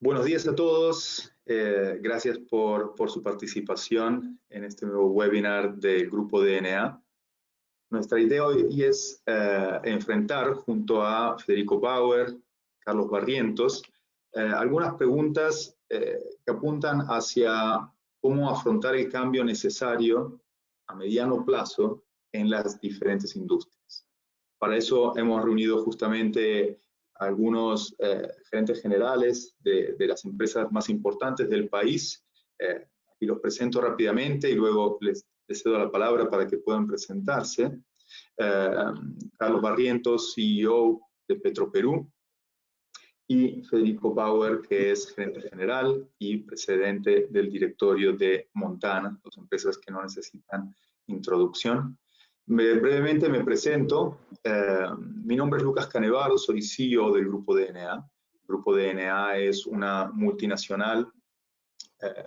Buenos días a todos. Gracias por su participación en este nuevo webinar del Grupo DNA. Nuestra idea hoy es enfrentar junto a Federico Bauer, Carlos Barrientos, algunas preguntas que apuntan hacia cómo afrontar el cambio necesario a mediano plazo en las diferentes industrias. Para eso hemos reunido justamente algunos gerentes generales de las empresas más importantes del país. Aquí los presento rápidamente y luego les cedo la palabra para que puedan presentarse. Carlos Barrientos, CEO de Petroperú, y Federico Bauer, que es gerente general y presidente del directorio de Montana, dos empresas que no necesitan introducción. Brevemente me presento. Mi nombre es Lucas Canevaro, soy CEO del Grupo DNA. El Grupo DNA es una multinacional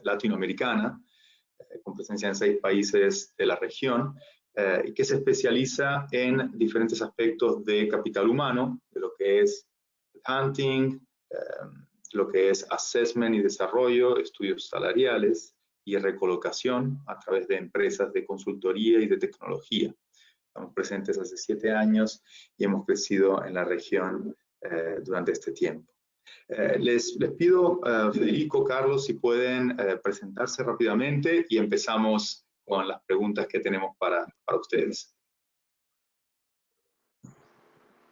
latinoamericana con presencia en 6 países de la región y que se especializa en diferentes aspectos de capital humano, de lo que es hunting, lo que es assessment y desarrollo, estudios salariales y recolocación a través de empresas de consultoría y de tecnología. Estamos presentes hace 7 años y hemos crecido en la región durante este tiempo. Les pido, Federico, Carlos, si pueden presentarse rápidamente y empezamos con las preguntas que tenemos para ustedes.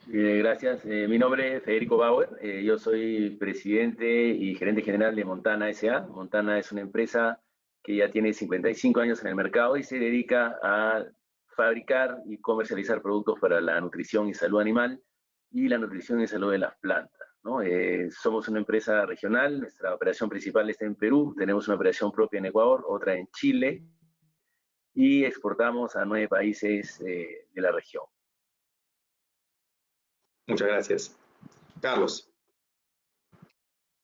Gracias. Mi nombre es Federico Bauer. Yo soy presidente y gerente general de Montana S.A. Montana es una empresa que ya tiene 55 años en el mercado y se dedica a fabricar y comercializar productos para la nutrición y salud animal y la nutrición y salud de las plantas, ¿no? Somos una empresa regional. Nuestra operación principal está en Perú. Tenemos una operación propia en Ecuador, otra en Chile y exportamos a 9 países de la región. Muchas gracias. Carlos.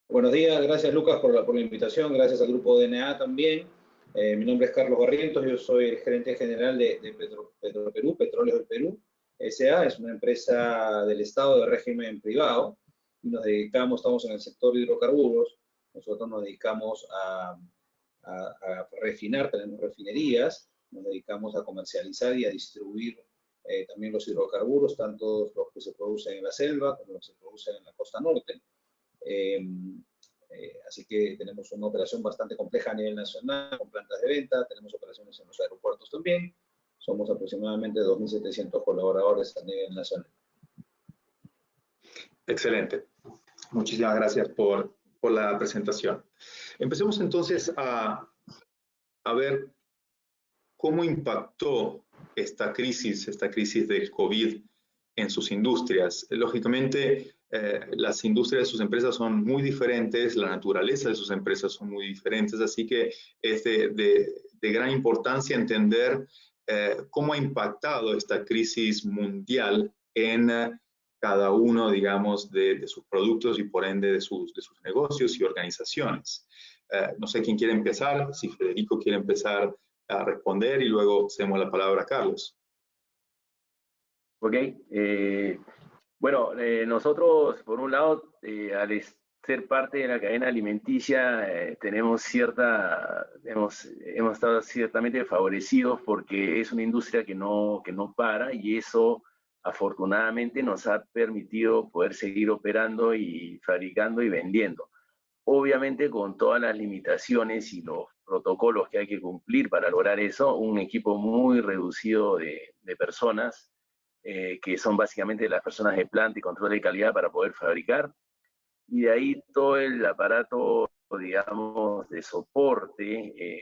Buenos días, gracias Lucas por la invitación, gracias al Grupo DNA también. Mi nombre es Carlos Barrientos, yo soy el gerente general de Petroperú, Petróleos del Perú, S.A. Es una empresa del Estado de régimen privado. Nos dedicamos, estamos en el sector de hidrocarburos. Nosotros nos dedicamos a refinar, tenemos refinerías, nos dedicamos a comercializar y a distribuir también los hidrocarburos, tanto los que se producen en la selva como los que se producen en la costa norte. Así que tenemos una operación bastante compleja a nivel nacional, con plantas de venta, tenemos operaciones en los aeropuertos también. Somos aproximadamente 2.700 colaboradores a nivel nacional. Excelente. Muchísimas gracias por la presentación. Empecemos entonces a ver cómo impactó esta crisis del COVID en sus industrias. Lógicamente, las industrias de sus empresas son muy diferentes, la naturaleza de sus empresas son muy diferentes, así que es de gran importancia entender cómo ha impactado esta crisis mundial en cada uno, digamos, de sus productos y por ende de sus negocios y organizaciones. No sé quién quiere empezar, si Federico quiere empezar a responder y luego cedemos la palabra a Carlos. Ok. Bueno, nosotros, por un lado, al ser parte de la cadena alimenticia, hemos estado ciertamente favorecidos porque es una industria que no para, y eso afortunadamente nos ha permitido poder seguir operando y fabricando y vendiendo. Obviamente con todas las limitaciones y los protocolos que hay que cumplir para lograr eso, un equipo muy reducido de personas, que son básicamente las personas de planta y control de calidad para poder fabricar, y de ahí todo el aparato, digamos, de soporte,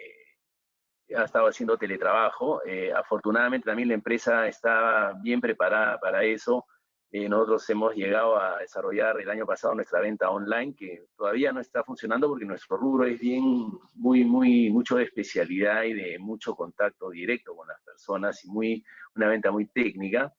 ha estado haciendo teletrabajo. Afortunadamente también la empresa está bien preparada para eso. Nosotros hemos llegado a desarrollar el año pasado nuestra venta online, que todavía no está funcionando porque nuestro rubro es mucho de especialidad y de mucho contacto directo con las personas, y una venta muy técnica.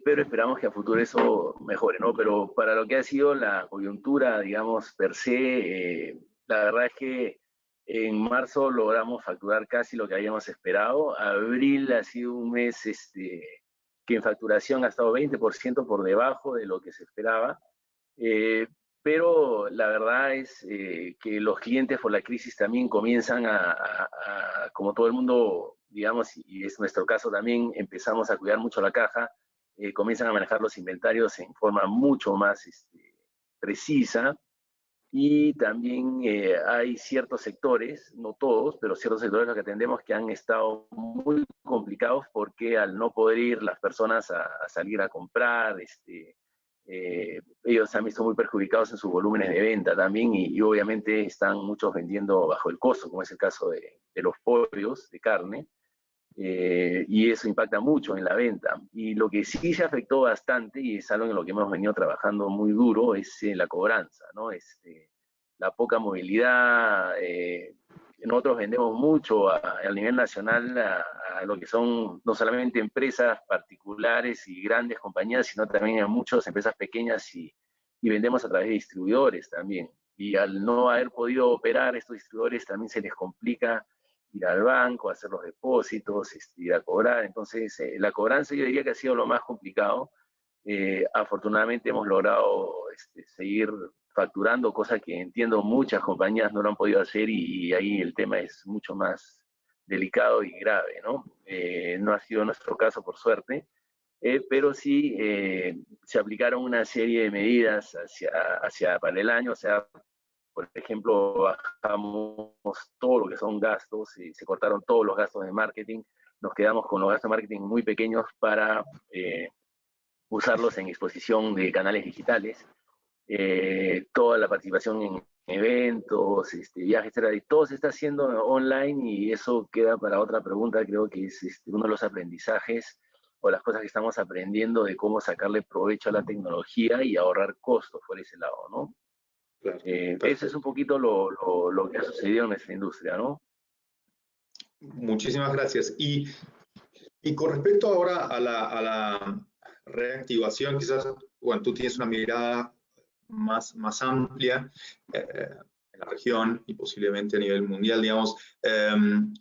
Pero esperamos que a futuro eso mejore, ¿no? Pero para lo que ha sido la coyuntura, digamos, per se, la verdad es que en marzo logramos facturar casi lo que habíamos esperado. Abril ha sido un mes que en facturación ha estado 20% por debajo de lo que se esperaba. pero la verdad es que los clientes por la crisis también comienzan como todo el mundo, digamos, y es nuestro caso también, empezamos a cuidar mucho la caja, comienzan a manejar los inventarios en forma mucho más precisa, y también hay ciertos sectores, no todos, pero ciertos sectores los que atendemos que han estado muy complicados porque al no poder ir las personas a salir a comprar, ellos se han visto muy perjudicados en sus volúmenes de venta también y obviamente están muchos vendiendo bajo el costo, como es el caso de los pollos de carne, y eso impacta mucho en la venta. Y lo que sí se afectó bastante, y es algo en lo que hemos venido trabajando muy duro, es la cobranza, ¿no? La poca movilidad. Nosotros vendemos mucho a nivel nacional a lo que son no solamente empresas particulares y grandes compañías, sino también a muchas empresas pequeñas y vendemos a través de distribuidores también. Y al no haber podido operar estos distribuidores también se les complica ir al banco, hacer los depósitos, ir a cobrar. Entonces, la cobranza yo diría que ha sido lo más complicado. Afortunadamente hemos logrado seguir facturando, cosa que entiendo muchas compañías no lo han podido hacer y ahí el tema es mucho más delicado y grave, ¿no? No ha sido nuestro caso, por suerte, pero sí se aplicaron una serie de medidas para el año, o sea, por ejemplo, bajamos todo lo que son gastos, se cortaron todos los gastos de marketing, nos quedamos con los gastos de marketing muy pequeños para usarlos en exposición de canales digitales, toda la participación en eventos, viajes, etcétera, y todo se está haciendo online y eso queda para otra pregunta, creo que es uno de los aprendizajes o las cosas que estamos aprendiendo de cómo sacarle provecho a la tecnología y ahorrar costos por ese lado, ¿no? Claro, Eso es un poquito lo que ha sucedido en nuestra industria, ¿no? muchísimas gracias. Y con respecto ahora a la reactivación, quizás, bueno, tú tienes una mirada más amplia en la región y posiblemente a nivel mundial, digamos.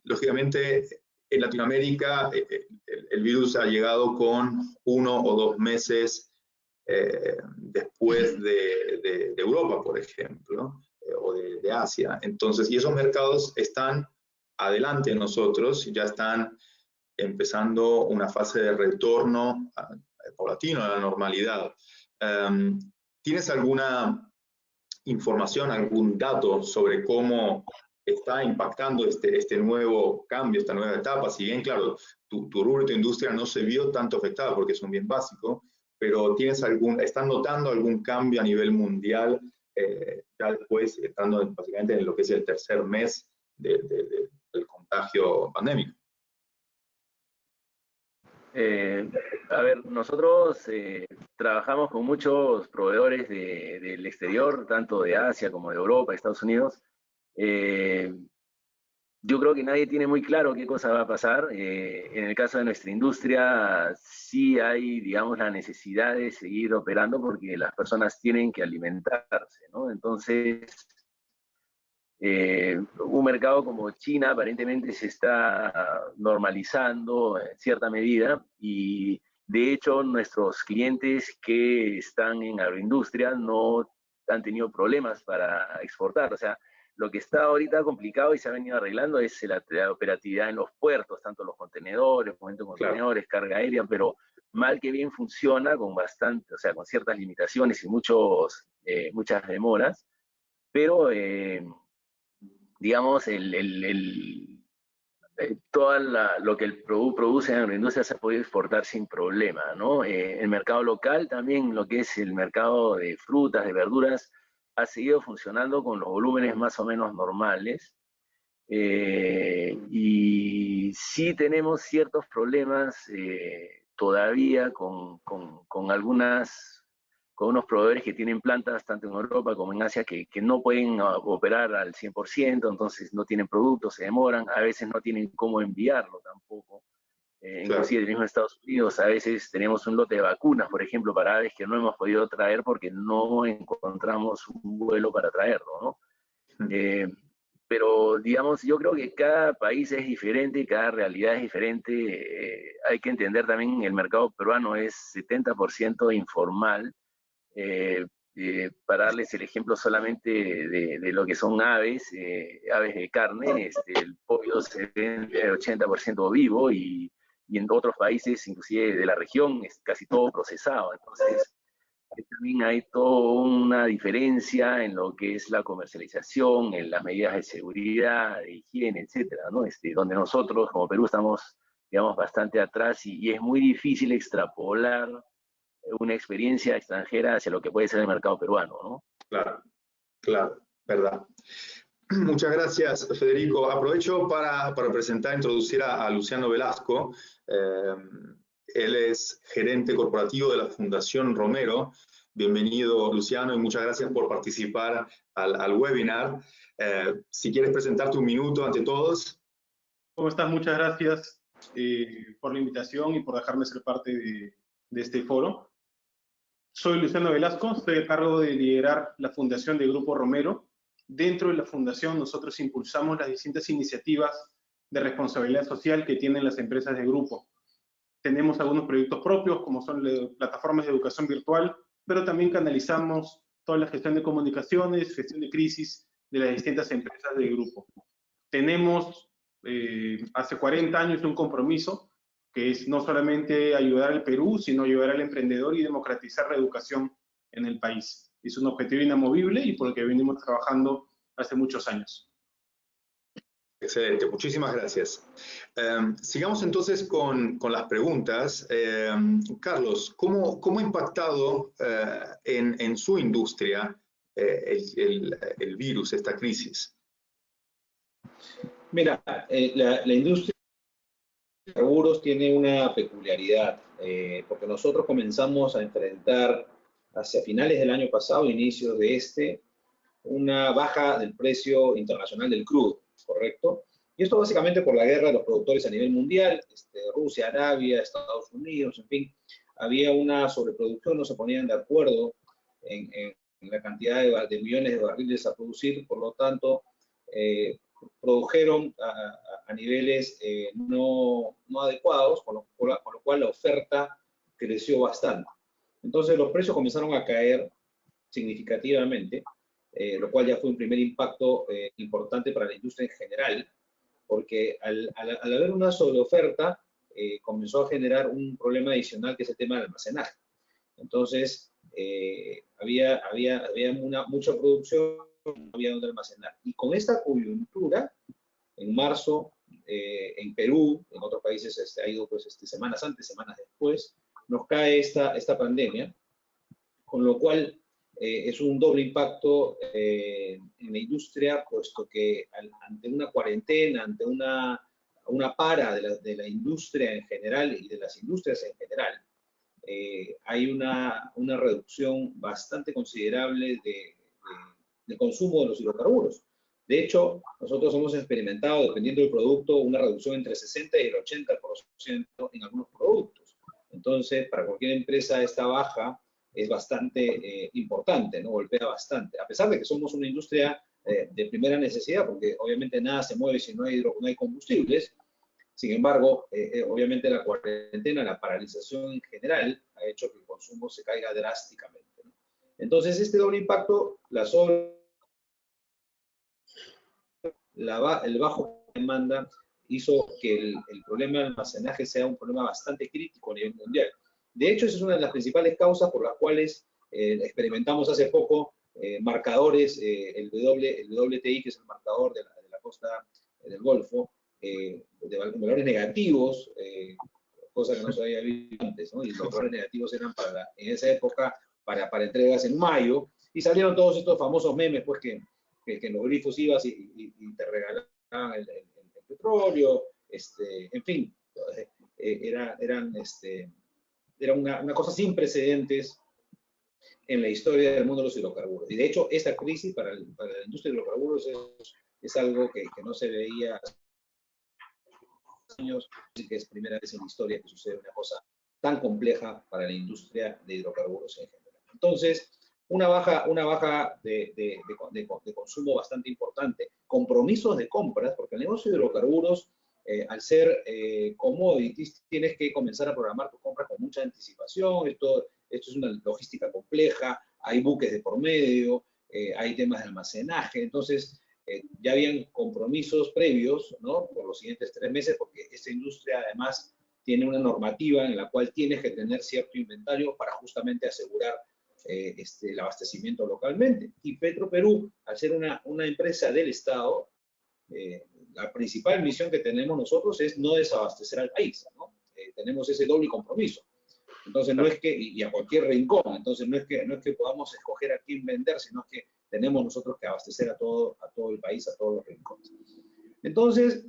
Lógicamente, en Latinoamérica el virus ha llegado con 1 o 2 meses después de Europa, por ejemplo, o de Asia. Entonces, y esos mercados están adelante de nosotros, ya están empezando una fase de retorno paulatino a la normalidad. ¿Tienes alguna información, algún dato sobre cómo está impactando este nuevo cambio, esta nueva etapa? Si bien, claro, tu rubro y tu industria no se vio tanto afectada porque es un bien básico, pero ¿están notando algún cambio a nivel mundial ya después, estando básicamente en lo que es el tercer mes del contagio pandémico? A ver, nosotros trabajamos con muchos proveedores del exterior, tanto de Asia como de Europa, Estados Unidos. Yo creo que nadie tiene muy claro qué cosa va a pasar. En el caso de nuestra industria, sí hay, digamos, la necesidad de seguir operando porque las personas tienen que alimentarse, ¿no? Entonces, un mercado como China aparentemente se está normalizando en cierta medida y de hecho nuestros clientes que están en agroindustria no han tenido problemas para exportar. O sea, lo que está ahorita complicado y se ha venido arreglando es la operatividad en los puertos, tanto los contenedores, movimiento de contenedores, carga aérea, pero mal que bien funciona con bastante, o sea, con ciertas limitaciones y muchas demoras, pero digamos, todo lo que el produce en la industria se ha podido exportar sin problema, ¿no? El mercado local también, lo que es el mercado de frutas, de verduras, ha seguido funcionando con los volúmenes más o menos normales. Y sí tenemos ciertos problemas todavía con unos proveedores que tienen plantas tanto en Europa como en Asia que no pueden operar al 100%, entonces no tienen productos, se demoran, a veces no tienen cómo enviarlo tampoco. Inclusive el mismo Estados Unidos, a veces tenemos un lote de vacunas, por ejemplo, para aves que no hemos podido traer porque no encontramos un vuelo para traerlo, ¿no? Pero, digamos, yo creo que cada país es diferente, cada realidad es diferente. Hay que entender también el mercado peruano es 70% informal. Para darles el ejemplo solamente de lo que son aves, aves de carne, el pollo se vende 80% vivo y en otros países, inclusive de la región, es casi todo procesado. Entonces, también hay toda una diferencia en lo que es la comercialización, en las medidas de seguridad, de higiene, etcétera, ¿no? Donde nosotros, como Perú, estamos, digamos, bastante atrás y es muy difícil extrapolar una experiencia extranjera hacia lo que puede ser el mercado peruano, ¿no? Claro, claro, verdad. Muchas gracias, Federico. Aprovecho para presentar, introducir a Luciano Velasco. Él es gerente corporativo de la Fundación Romero. Bienvenido, Luciano, y muchas gracias por participar al webinar. Si quieres presentarte un minuto ante todos. ¿Cómo estás? Muchas gracias por la invitación y por dejarme ser parte de este foro. Soy Luciano Velasco, estoy a cargo de liderar la fundación de Grupo Romero. Dentro de la fundación nosotros impulsamos las distintas iniciativas de responsabilidad social que tienen las empresas de grupo. Tenemos algunos proyectos propios, como son plataformas de educación virtual, pero también canalizamos toda la gestión de comunicaciones, gestión de crisis de las distintas empresas del grupo. Tenemos hace 40 años un compromiso que es no solamente ayudar al Perú, sino ayudar al emprendedor y democratizar la educación en el país. Es un objetivo inamovible y por el que venimos trabajando hace muchos años. Excelente, muchísimas gracias. Sigamos entonces con las preguntas. Carlos, ¿cómo ha impactado en su industria el virus, esta crisis? Mira, la industria de seguros tiene una peculiaridad, porque nosotros comenzamos a enfrentar hacia finales del año pasado, inicios de una baja del precio internacional del crudo, ¿correcto? Y esto básicamente por la guerra de los productores a nivel mundial, Rusia, Arabia, Estados Unidos, en fin, había una sobreproducción, no se ponían de acuerdo en la cantidad de millones de barriles a producir, por lo tanto, produjeron a niveles no adecuados, con lo cual la oferta creció bastante. Entonces los precios comenzaron a caer significativamente, lo cual ya fue un primer impacto importante para la industria en general, porque al haber una sobreoferta, comenzó a generar un problema adicional que es el tema del almacenaje. Entonces, había mucha producción, no había donde almacenar. Y con esta coyuntura, en marzo, en Perú, en otros países ha ido pues, semanas antes, semanas después, nos cae esta pandemia, con lo cual es un doble impacto en la industria, puesto que ante una cuarentena, ante una para de la industria en general y de las industrias en general, hay una reducción bastante considerable de consumo de los hidrocarburos. De hecho, nosotros hemos experimentado, dependiendo del producto, una reducción entre el 60 y el 80% en algunos productos. Entonces, para cualquier empresa esta baja es bastante importante, ¿no? Golpea bastante, a pesar de que somos una industria de primera necesidad, porque obviamente nada se mueve si no hay combustibles. Sin embargo, obviamente la cuarentena, la paralización en general, ha hecho que el consumo se caiga drásticamente, ¿no? Entonces, este doble impacto, el bajo demanda, hizo que el problema de almacenaje sea un problema bastante crítico a nivel mundial. De hecho, esa es una de las principales causas por las cuales experimentamos hace poco marcadores, el WTI, que es el marcador de la costa del Golfo, de valores negativos, cosa que no se había visto antes, ¿no? Y los valores negativos eran en esa época para entregas en mayo, y salieron todos estos famosos memes, pues que en los grifos ibas y te regalaban el petróleo, en fin, era una cosa sin precedentes en la historia del mundo de los hidrocarburos. Y de hecho, esta crisis para la industria de hidrocarburos es algo que no se veía hace años, que es primera vez en la historia que sucede una cosa tan compleja para la industria de hidrocarburos en general. Entonces, una baja de consumo bastante importante, compromisos de compras, porque el negocio de hidrocarburos, al ser commodities, tienes que comenzar a programar tus compras con mucha anticipación. Esto es una logística compleja, hay buques de por medio, hay temas de almacenaje, entonces ya habían compromisos previos, ¿no? Por los siguientes 3 meses, porque esta industria además tiene una normativa en la cual tienes que tener cierto inventario para justamente asegurar el abastecimiento localmente. Y Petroperú, al ser una empresa del Estado, la principal misión que tenemos nosotros es no desabastecer al país, ¿no? Tenemos ese doble compromiso. Entonces no es que, y a cualquier rincón, entonces no es que podamos escoger a quién vender, sino que tenemos nosotros que abastecer a todo el país, a todos los rincones. Entonces,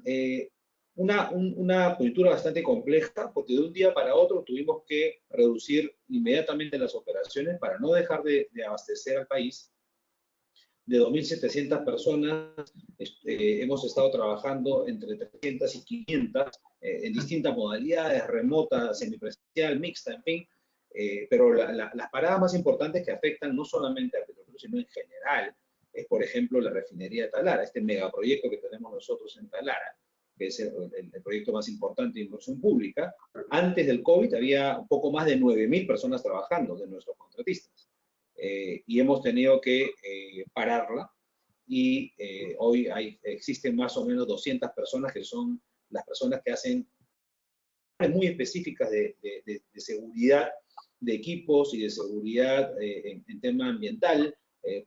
una coyuntura bastante compleja, porque de un día para otro tuvimos que reducir inmediatamente las operaciones para no dejar de abastecer al país. De 2.700 personas, hemos estado trabajando entre 300 y 500 en distintas modalidades, remota, semipresencial, mixta, en fin. Pero las paradas más importantes que afectan no solamente a Petroperú, sino en general, es, por ejemplo, la refinería de Talara, este megaproyecto que tenemos nosotros en Talara, que es el proyecto más importante de inversión pública. Antes del COVID había un poco más de 9.000 personas trabajando de nuestros contratistas. Y hemos tenido que pararla, y hoy existen más o menos 200 personas que son las personas que hacen muy específicas de seguridad de equipos y de seguridad en tema ambiental,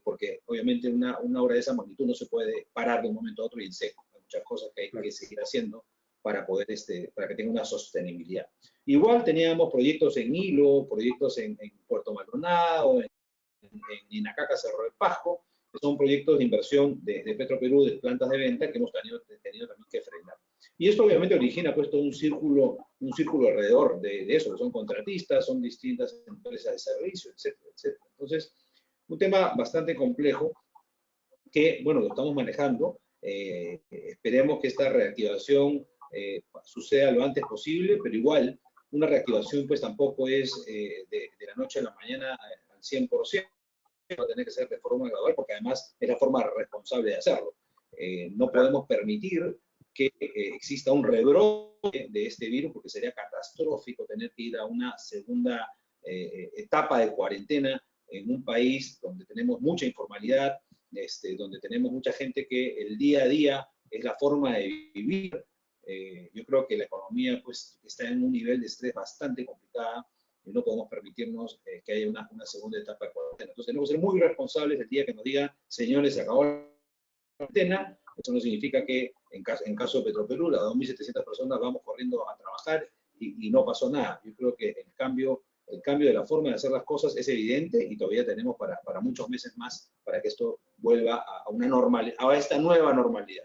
porque obviamente una obra de esa magnitud no se puede parar de un momento a otro y en seco. Hay muchas cosas que hay que seguir haciendo para poder para que tenga una sostenibilidad. Igual teníamos proyectos en Hilo, proyectos en Puerto Maldonado, en Inacaca, Cerro del Pasco, que son proyectos de inversión de Petroperú, de plantas de venta, que hemos tenido también que frenar. Y esto obviamente origina pues todo un círculo alrededor de eso, que son contratistas, son distintas empresas de servicio, etcétera, etcétera. Entonces, un tema bastante complejo que, bueno, lo estamos manejando. Esperemos que esta reactivación suceda lo antes posible, pero igual, una reactivación pues tampoco es de la noche a la mañana al 100%, va a tener que ser de forma gradual, porque además es la forma responsable de hacerlo. No podemos permitir que exista un rebrote de este virus, porque sería catastrófico tener que ir a una segunda etapa de cuarentena en un país donde tenemos mucha informalidad, donde tenemos mucha gente que el día a día es la forma de vivir. Yo creo que la economía pues está en un nivel de estrés bastante complicado y no podemos permitirnos que haya una segunda etapa de cuarentena. Entonces tenemos que ser muy responsables el día que nos digan, señores, se acabó la cuarentena. Eso no significa que en caso de Petroperú, las 2.700 personas vamos corriendo a trabajar y no pasó nada. Yo creo que el cambio de la forma de hacer las cosas es evidente y todavía tenemos para muchos meses más para que esto vuelva a esta nueva normalidad.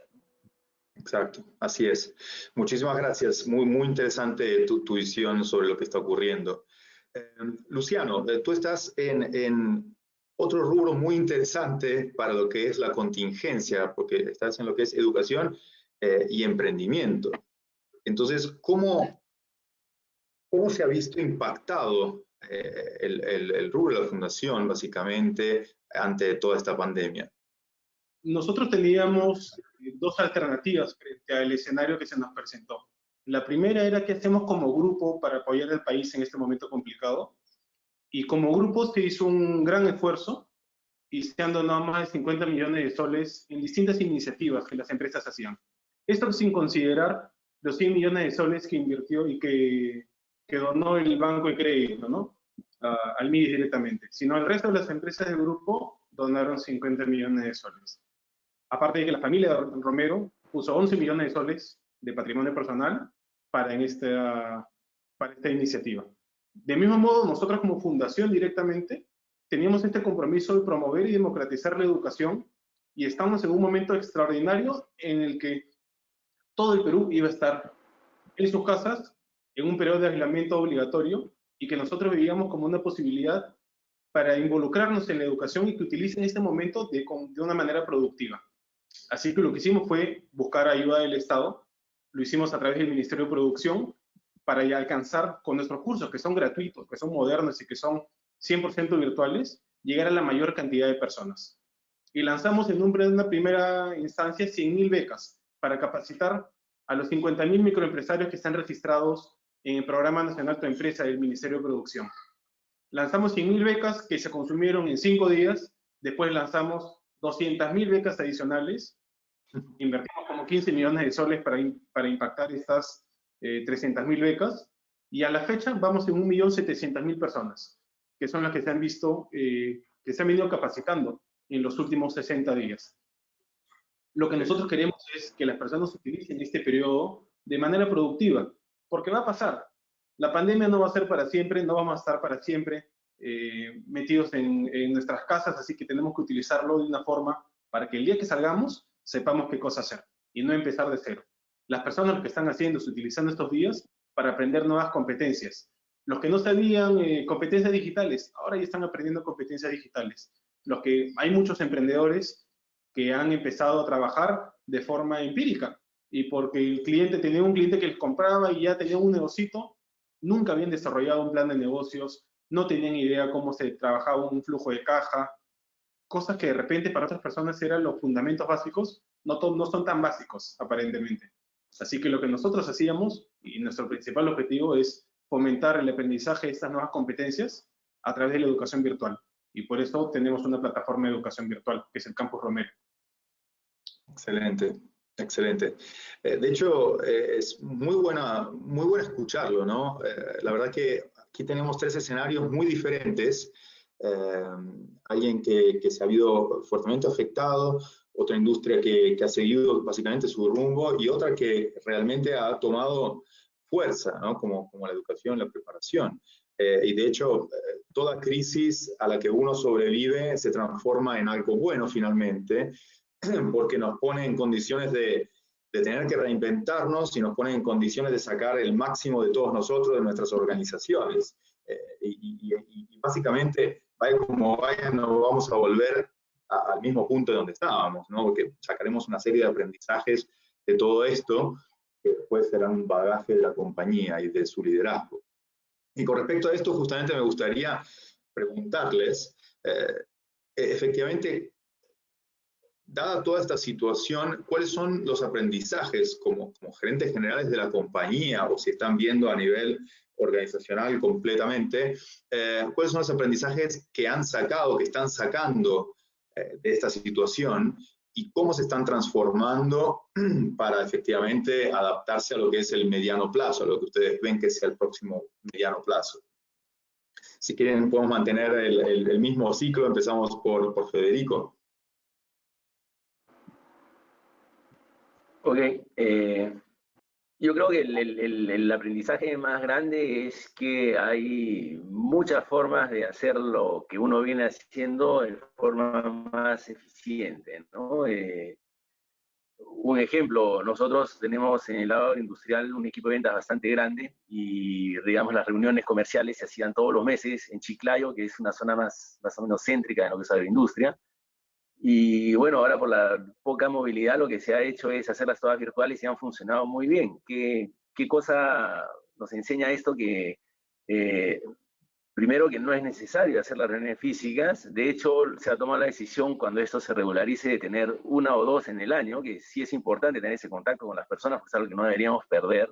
Exacto, así es. Muchísimas gracias. Muy, muy interesante tu visión sobre lo que está ocurriendo. Luciano, tú estás en otro rubro muy interesante para lo que es la contingencia, porque estás en lo que es educación y emprendimiento. Entonces, ¿cómo se ha visto impactado el rubro de la fundación, básicamente, ante toda esta pandemia? Nosotros teníamos dos alternativas frente al escenario que se nos presentó. La primera era qué hacemos como grupo para apoyar al país en este momento complicado. Y como grupo se hizo un gran esfuerzo y se han donado más de 50 millones de soles en distintas iniciativas que las empresas hacían. Esto sin considerar los 100 millones de soles que invirtió y que donó el Banco de Crédito, ¿no? Al MIDIS directamente, sino el resto de las empresas del grupo donaron 50 millones de soles. Aparte de que la familia de Romero puso 11 millones de soles de patrimonio personal para esta iniciativa. De mismo modo, nosotros como fundación directamente teníamos este compromiso de promover y democratizar la educación, y estamos en un momento extraordinario en el que todo el Perú iba a estar en sus casas en un periodo de aislamiento obligatorio, y que nosotros veíamos como una posibilidad para involucrarnos en la educación y que utilicen este momento de una manera productiva. Así que lo que hicimos fue buscar ayuda del Estado. Lo hicimos a través del Ministerio de Producción para ya alcanzar con nuestros cursos, que son gratuitos, que son modernos y que son 100% virtuales, llegar a la mayor cantidad de personas. Y lanzamos en una primera instancia 100.000 becas para capacitar a los 50.000 microempresarios que están registrados en el Programa Nacional Tu Empresa del Ministerio de Producción. Lanzamos 100.000 becas que se consumieron en 5 días, después lanzamos 200.000 becas adicionales, invertimos como 15 millones de soles para impactar estas 300.000 becas, y a la fecha vamos en 1.700.000 personas, que son las que se han visto, que se han venido capacitando en los últimos 60 días. Lo que nosotros queremos es que las personas utilicen este periodo de manera productiva, porque va a pasar. La pandemia no va a ser para siempre, no vamos a estar para siempre metidos en nuestras casas, así que tenemos que utilizarlo de una forma para que el día que salgamos sepamos qué cosa hacer y no empezar de cero. Las personas lo que están haciendo es utilizando estos días para aprender nuevas competencias. Los que no sabían competencias digitales, ahora ya están aprendiendo competencias digitales. Hay muchos emprendedores que han empezado a trabajar de forma empírica, y porque el cliente tenía un cliente que les compraba y ya tenía un negocito, nunca habían desarrollado un plan de negocios, no tenían idea cómo se trabajaba un flujo de caja, cosas que de repente para otras personas eran los fundamentos básicos, no son tan básicos aparentemente. Así que lo que nosotros hacíamos, y nuestro principal objetivo, es fomentar el aprendizaje de estas nuevas competencias a través de la educación virtual. Y por eso tenemos una plataforma de educación virtual, que es el Campus Romero. Excelente, excelente. De hecho, es muy buena escucharlo, ¿no? La verdad que aquí tenemos 3 escenarios muy diferentes. Alguien que se ha habido fuertemente afectado, otra industria que ha seguido básicamente su rumbo, y otra que realmente ha tomado fuerza, ¿no? Como la educación, la preparación. Y de hecho, toda crisis a la que uno sobrevive se transforma en algo bueno finalmente, porque nos pone en condiciones de tener que reinventarnos y nos pone en condiciones de sacar el máximo de todos nosotros, de nuestras organizaciones. Y básicamente, vaya como vaya, no vamos a volver al mismo punto de donde estábamos, ¿no? Porque sacaremos una serie de aprendizajes de todo esto que después serán un bagaje de la compañía y de su liderazgo. Y con respecto a esto, justamente me gustaría preguntarles, efectivamente, dada toda esta situación, ¿cuáles son los aprendizajes como gerentes generales de la compañía, o si están viendo a nivel organizacional completamente, cuáles son los aprendizajes que han sacado, que están sacando de esta situación, y cómo se están transformando para efectivamente adaptarse a lo que es el mediano plazo, a lo que ustedes ven que sea el próximo mediano plazo? Si quieren, podemos mantener el mismo ciclo. Empezamos por Federico. Ok, yo creo que el aprendizaje más grande es que hay muchas formas de hacer lo que uno viene haciendo de forma más eficiente, ¿no? Un ejemplo, nosotros tenemos en el lado industrial un equipo de ventas bastante grande, y digamos las reuniones comerciales se hacían todos los meses en Chiclayo, que es una zona más o menos céntrica de lo que es agroindustria. Y bueno, ahora por la poca movilidad lo que se ha hecho es hacerlas todas virtuales y han funcionado muy bien. ¿Qué cosa nos enseña esto? Que primero, que no es necesario hacer las reuniones físicas. De hecho, se ha tomado la decisión, cuando esto se regularice, de tener 1 o 2 en el año, que sí es importante tener ese contacto con las personas, pues es algo que no deberíamos perder,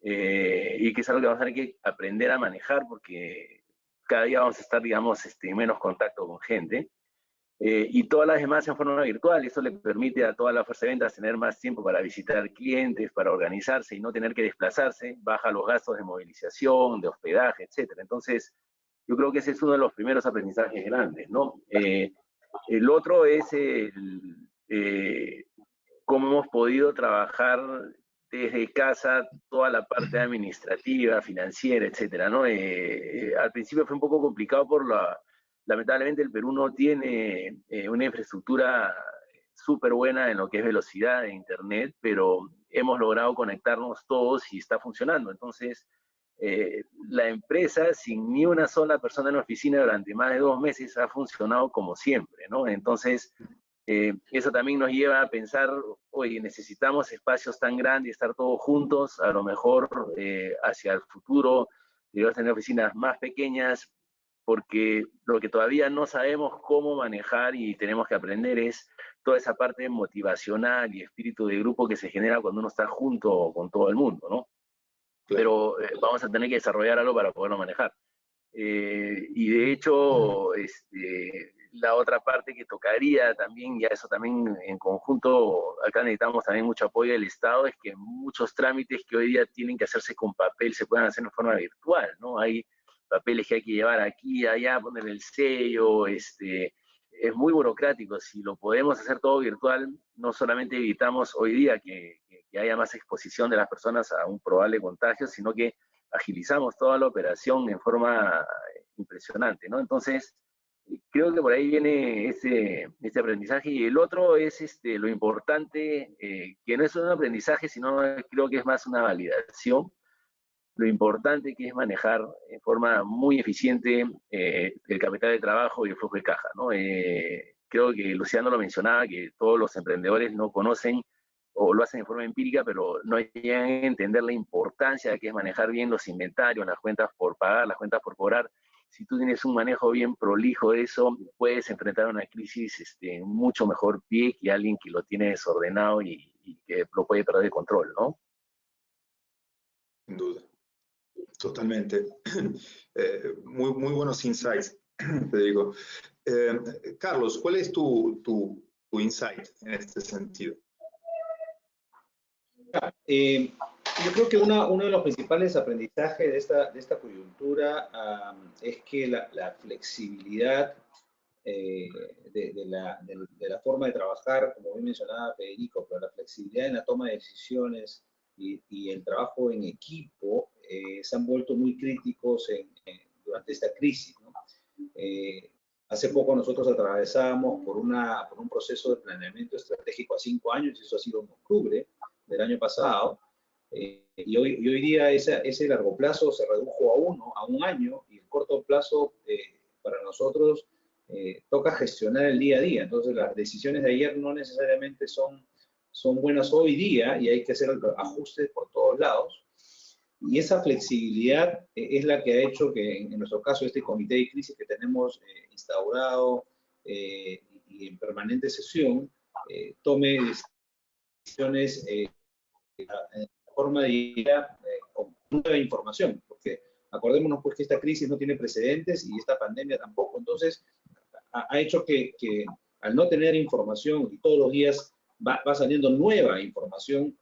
y que es algo que vamos a tener que aprender a manejar, porque cada día vamos a estar, digamos, en menos contacto con gente. Y todas las demás en forma virtual. Eso le permite a toda la fuerza de ventas tener más tiempo para visitar clientes, para organizarse y no tener que desplazarse, baja los gastos de movilización, de hospedaje, etc. Entonces, yo creo que ese es uno de los primeros aprendizajes grandes, ¿no? El otro es cómo hemos podido trabajar desde casa toda la parte administrativa, financiera, etc., ¿no? Al principio fue un poco complicado lamentablemente el Perú no tiene una infraestructura súper buena en lo que es velocidad de internet, pero hemos logrado conectarnos todos y está funcionando. Entonces, la empresa, sin ni una sola persona en la oficina durante más de 2 meses, ha funcionado como siempre, ¿no? Entonces, eso también nos lleva a pensar, oye, necesitamos espacios tan grandes, estar todos juntos, a lo mejor hacia el futuro debemos tener oficinas más pequeñas, porque lo que todavía no sabemos cómo manejar y tenemos que aprender es toda esa parte motivacional y espíritu de grupo que se genera cuando uno está junto con todo el mundo, ¿no? Claro. Pero vamos a tener que desarrollar algo para poderlo manejar. y de hecho, la otra parte que tocaría también, ya eso también en conjunto, acá necesitamos también mucho apoyo del Estado, es que muchos trámites que hoy día tienen que hacerse con papel se puedan hacer en forma virtual, ¿no? Hay papeles que hay que llevar aquí, allá, poner el sello, es muy burocrático. Si lo podemos hacer todo virtual, no solamente evitamos hoy día que haya más exposición de las personas a un probable contagio, sino que agilizamos toda la operación en forma impresionante, ¿no? Entonces, creo que por ahí viene este aprendizaje. Y el otro es lo importante, que no es un aprendizaje, sino creo que es más una validación, lo importante que es manejar en forma muy eficiente el capital de trabajo y el flujo de caja, ¿no? Creo que Luciano lo mencionaba, que todos los emprendedores no conocen o lo hacen de forma empírica, pero no llegan a entender la importancia de que es manejar bien los inventarios, las cuentas por pagar, las cuentas por cobrar. Si tú tienes un manejo bien prolijo de eso, puedes enfrentar una crisis en mucho mejor pie que alguien que lo tiene desordenado y que lo puede perder el control, ¿no? Sin duda. Totalmente. Muy buenos insights, Federico. Carlos, ¿cuál es tu insight en este sentido? Yo creo que uno de los principales aprendizajes de esta coyuntura es que la flexibilidad de la forma de trabajar, como bien mencionaba Federico, pero la flexibilidad en la toma de decisiones y el trabajo en equipo se han vuelto muy críticos durante esta crisis, ¿no? Hace poco nosotros atravesábamos por un proceso de planeamiento estratégico a 5 años, y eso ha sido en octubre del año pasado, y hoy día ese largo plazo se redujo a un año, y el corto plazo para nosotros toca gestionar el día a día. Entonces las decisiones de ayer no necesariamente son buenas hoy día, y hay que hacer ajustes por todos lados. Y esa flexibilidad es la que ha hecho que, en nuestro caso, este comité de crisis que tenemos instaurado y en permanente sesión, tome decisiones en forma de idea con nueva información, porque acordémonos pues que esta crisis no tiene precedentes y esta pandemia tampoco. Entonces, ha hecho que al no tener información, y todos los días va saliendo nueva información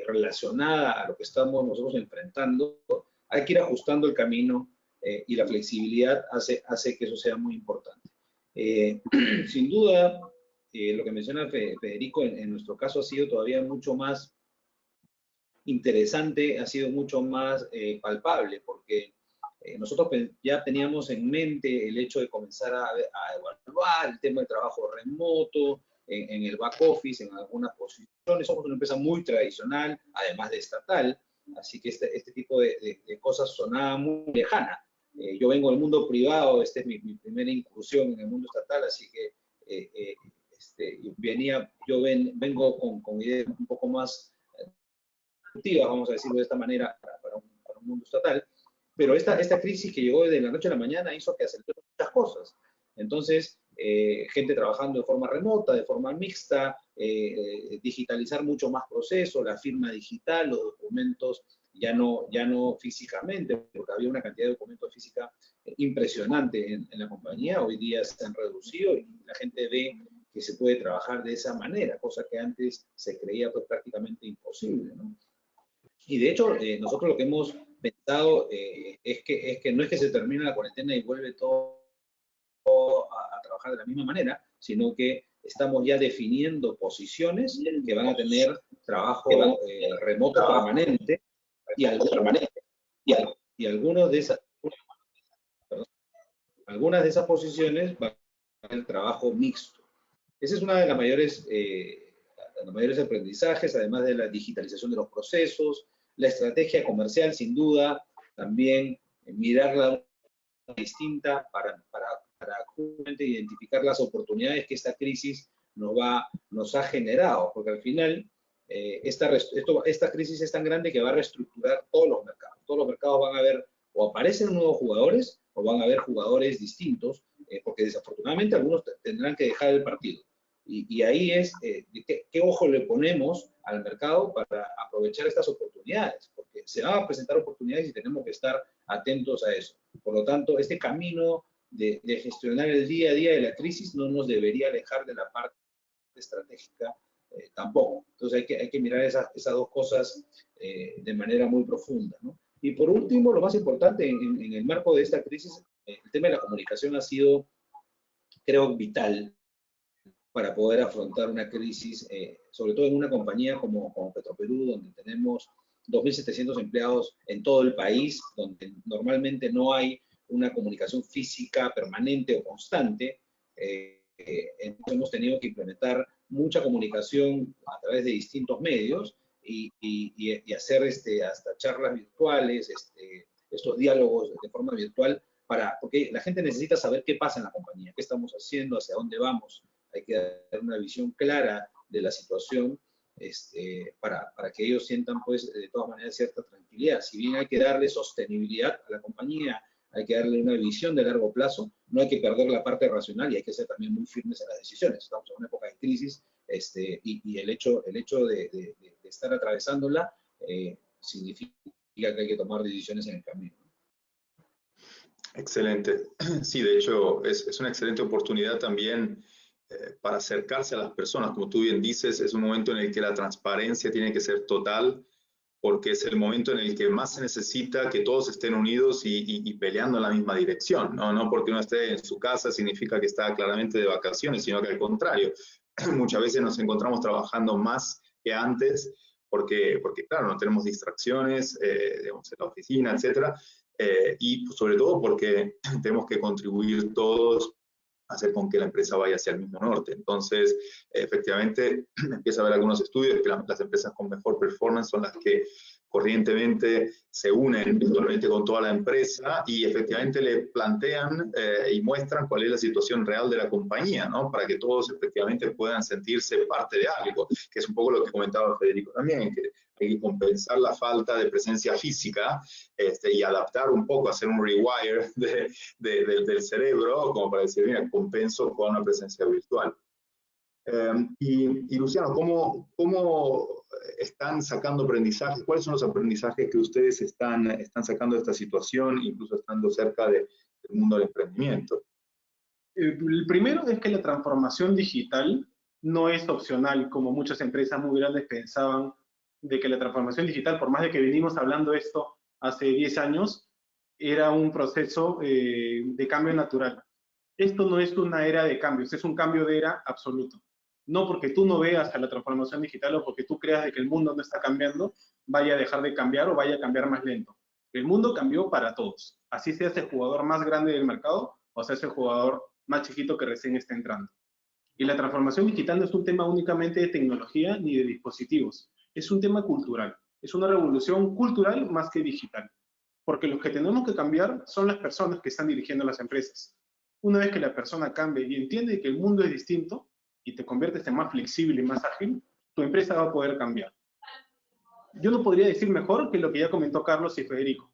relacionada a lo que estamos nosotros enfrentando, hay que ir ajustando el camino y la flexibilidad hace que eso sea muy importante. Sin duda, lo que menciona Federico en nuestro caso ha sido todavía mucho más interesante, ha sido mucho más palpable, porque nosotros ya teníamos en mente el hecho de comenzar a evaluar el tema del trabajo remoto, en el back office, en algunas posiciones. Somos una empresa muy tradicional, además de estatal, así que este tipo de cosas sonaba muy lejana. Yo vengo del mundo privado, esta es mi primera incursión en el mundo estatal, así que vengo con ideas un poco más productivas, vamos a decirlo de esta manera, para un mundo estatal. Pero esta crisis que llegó de la noche a la mañana hizo que acelerara muchas cosas. Entonces, gente trabajando de forma remota, de forma mixta, digitalizar mucho más procesos, la firma digital, los documentos ya no físicamente, porque había una cantidad de documentos física impresionante en la compañía. Hoy día se han reducido y la gente ve que se puede trabajar de esa manera, cosa que antes se creía pues prácticamente imposible, ¿no? Y de hecho, nosotros lo que hemos pensado es que no es que se termine la cuarentena y vuelve todo a trabajar de la misma manera, sino que estamos ya definiendo posiciones que van a tener trabajo remoto permanente y algunas de esas posiciones van a tener trabajo mixto. Ese es uno de los mayores aprendizajes, además de la digitalización de los procesos, la estrategia comercial, sin duda, también mirarla distinta para justamente identificar las oportunidades que esta crisis nos ha generado, porque al final esta crisis es tan grande que va a reestructurar todos los mercados. Todos los mercados van a ver, o aparecen nuevos jugadores, o van a haber jugadores distintos, porque desafortunadamente algunos tendrán que dejar el partido. Y ahí es qué ojo le ponemos al mercado para aprovechar estas oportunidades, porque se van a presentar oportunidades y tenemos que estar atentos a eso. Por lo tanto, este camino de gestionar el día a día de la crisis no nos debería alejar de la parte estratégica tampoco. Entonces hay que mirar esas dos cosas de manera muy profunda, ¿no? Y por último, lo más importante en el marco de esta crisis, el tema de la comunicación ha sido, creo, vital para poder afrontar una crisis, sobre todo en una compañía como Petroperú, donde tenemos 2.700 empleados en todo el país, donde normalmente no hay una comunicación física permanente o constante. Entonces hemos tenido que implementar mucha comunicación a través de distintos medios y hacer hasta charlas virtuales, estos diálogos de forma virtual, porque la gente necesita saber qué pasa en la compañía, qué estamos haciendo, hacia dónde vamos. Hay que dar una visión clara de la situación para que ellos sientan, pues, de todas maneras, cierta tranquilidad. Si bien hay que darle sostenibilidad a la compañía, hay que darle una visión de largo plazo, no hay que perder la parte racional y hay que ser también muy firmes en las decisiones. Estamos en una época de crisis y el hecho de estar atravesándola significa que hay que tomar decisiones en el camino. Excelente. Sí, de hecho, es una excelente oportunidad también para acercarse a las personas. Como tú bien dices, es un momento en el que la transparencia tiene que ser total, porque es el momento en el que más se necesita que todos estén unidos y peleando en la misma dirección, ¿no? No porque uno esté en su casa significa que está claramente de vacaciones, sino que al contrario, muchas veces nos encontramos trabajando más que antes, porque claro, no tenemos distracciones, digamos, en la oficina, etcétera, y sobre todo porque tenemos que contribuir todos a hacer con que la empresa vaya hacia el mismo norte. Entonces, efectivamente, empieza a haber algunos estudios que las empresas con mejor performance son las que corrientemente se unen virtualmente con toda la empresa y efectivamente le plantean y muestran cuál es la situación real de la compañía, ¿no? Para que todos efectivamente puedan sentirse parte de algo, que es un poco lo que comentaba Federico también, que hay que compensar la falta de presencia física y adaptar un poco, hacer un rewire del cerebro, como para decir, mira, compenso con una presencia virtual. Y Luciano, ¿cómo están sacando aprendizajes? ¿Cuáles son los aprendizajes que ustedes están sacando de esta situación, incluso estando cerca del mundo del emprendimiento? El primero es que la transformación digital no es opcional, como muchas empresas muy grandes pensaban de que la transformación digital, por más de que venimos hablando esto hace 10 años, era un proceso de cambio natural. Esto no es una era de cambios, es un cambio de era absoluto. No porque tú no veas a la transformación digital o porque tú creas de que el mundo no está cambiando, vaya a dejar de cambiar o vaya a cambiar más lento. El mundo cambió para todos. Así seas el jugador más grande del mercado o seas el jugador más chiquito que recién está entrando. Y la transformación digital no es un tema únicamente de tecnología ni de dispositivos. Es un tema cultural. Es una revolución cultural más que digital. Porque los que tenemos que cambiar son las personas que están dirigiendo las empresas. Una vez que la persona cambie y entiende que el mundo es distinto y te conviertes en más flexible y más ágil, tu empresa va a poder cambiar. Yo no podría decir mejor que lo que ya comentó Carlos y Federico.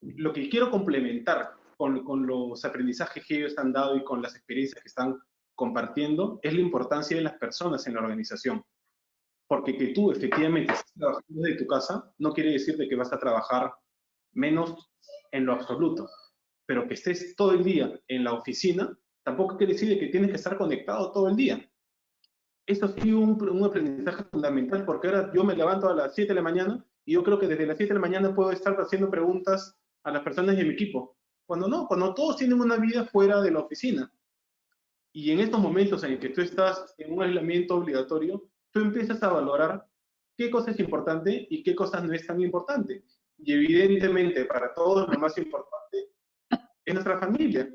Lo que quiero complementar con los aprendizajes que ellos han dado y con las experiencias que están compartiendo es la importancia de las personas en la organización. Porque que tú efectivamente estés trabajando desde tu casa no quiere decir de que vas a trabajar menos en lo absoluto. Pero que estés todo el día en la oficina, tampoco quiere decir que tienes que estar conectado todo el día. Esto ha sido un aprendizaje fundamental, porque ahora yo me levanto a las 7 de la mañana y yo creo que desde las 7 de la mañana puedo estar haciendo preguntas a las personas de mi equipo. Cuando no, cuando todos tienen una vida fuera de la oficina. Y en estos momentos en que tú estás en un aislamiento obligatorio, tú empiezas a valorar qué cosa es importante y qué cosas no es tan importante. Y evidentemente para todos lo más importante es nuestra familia,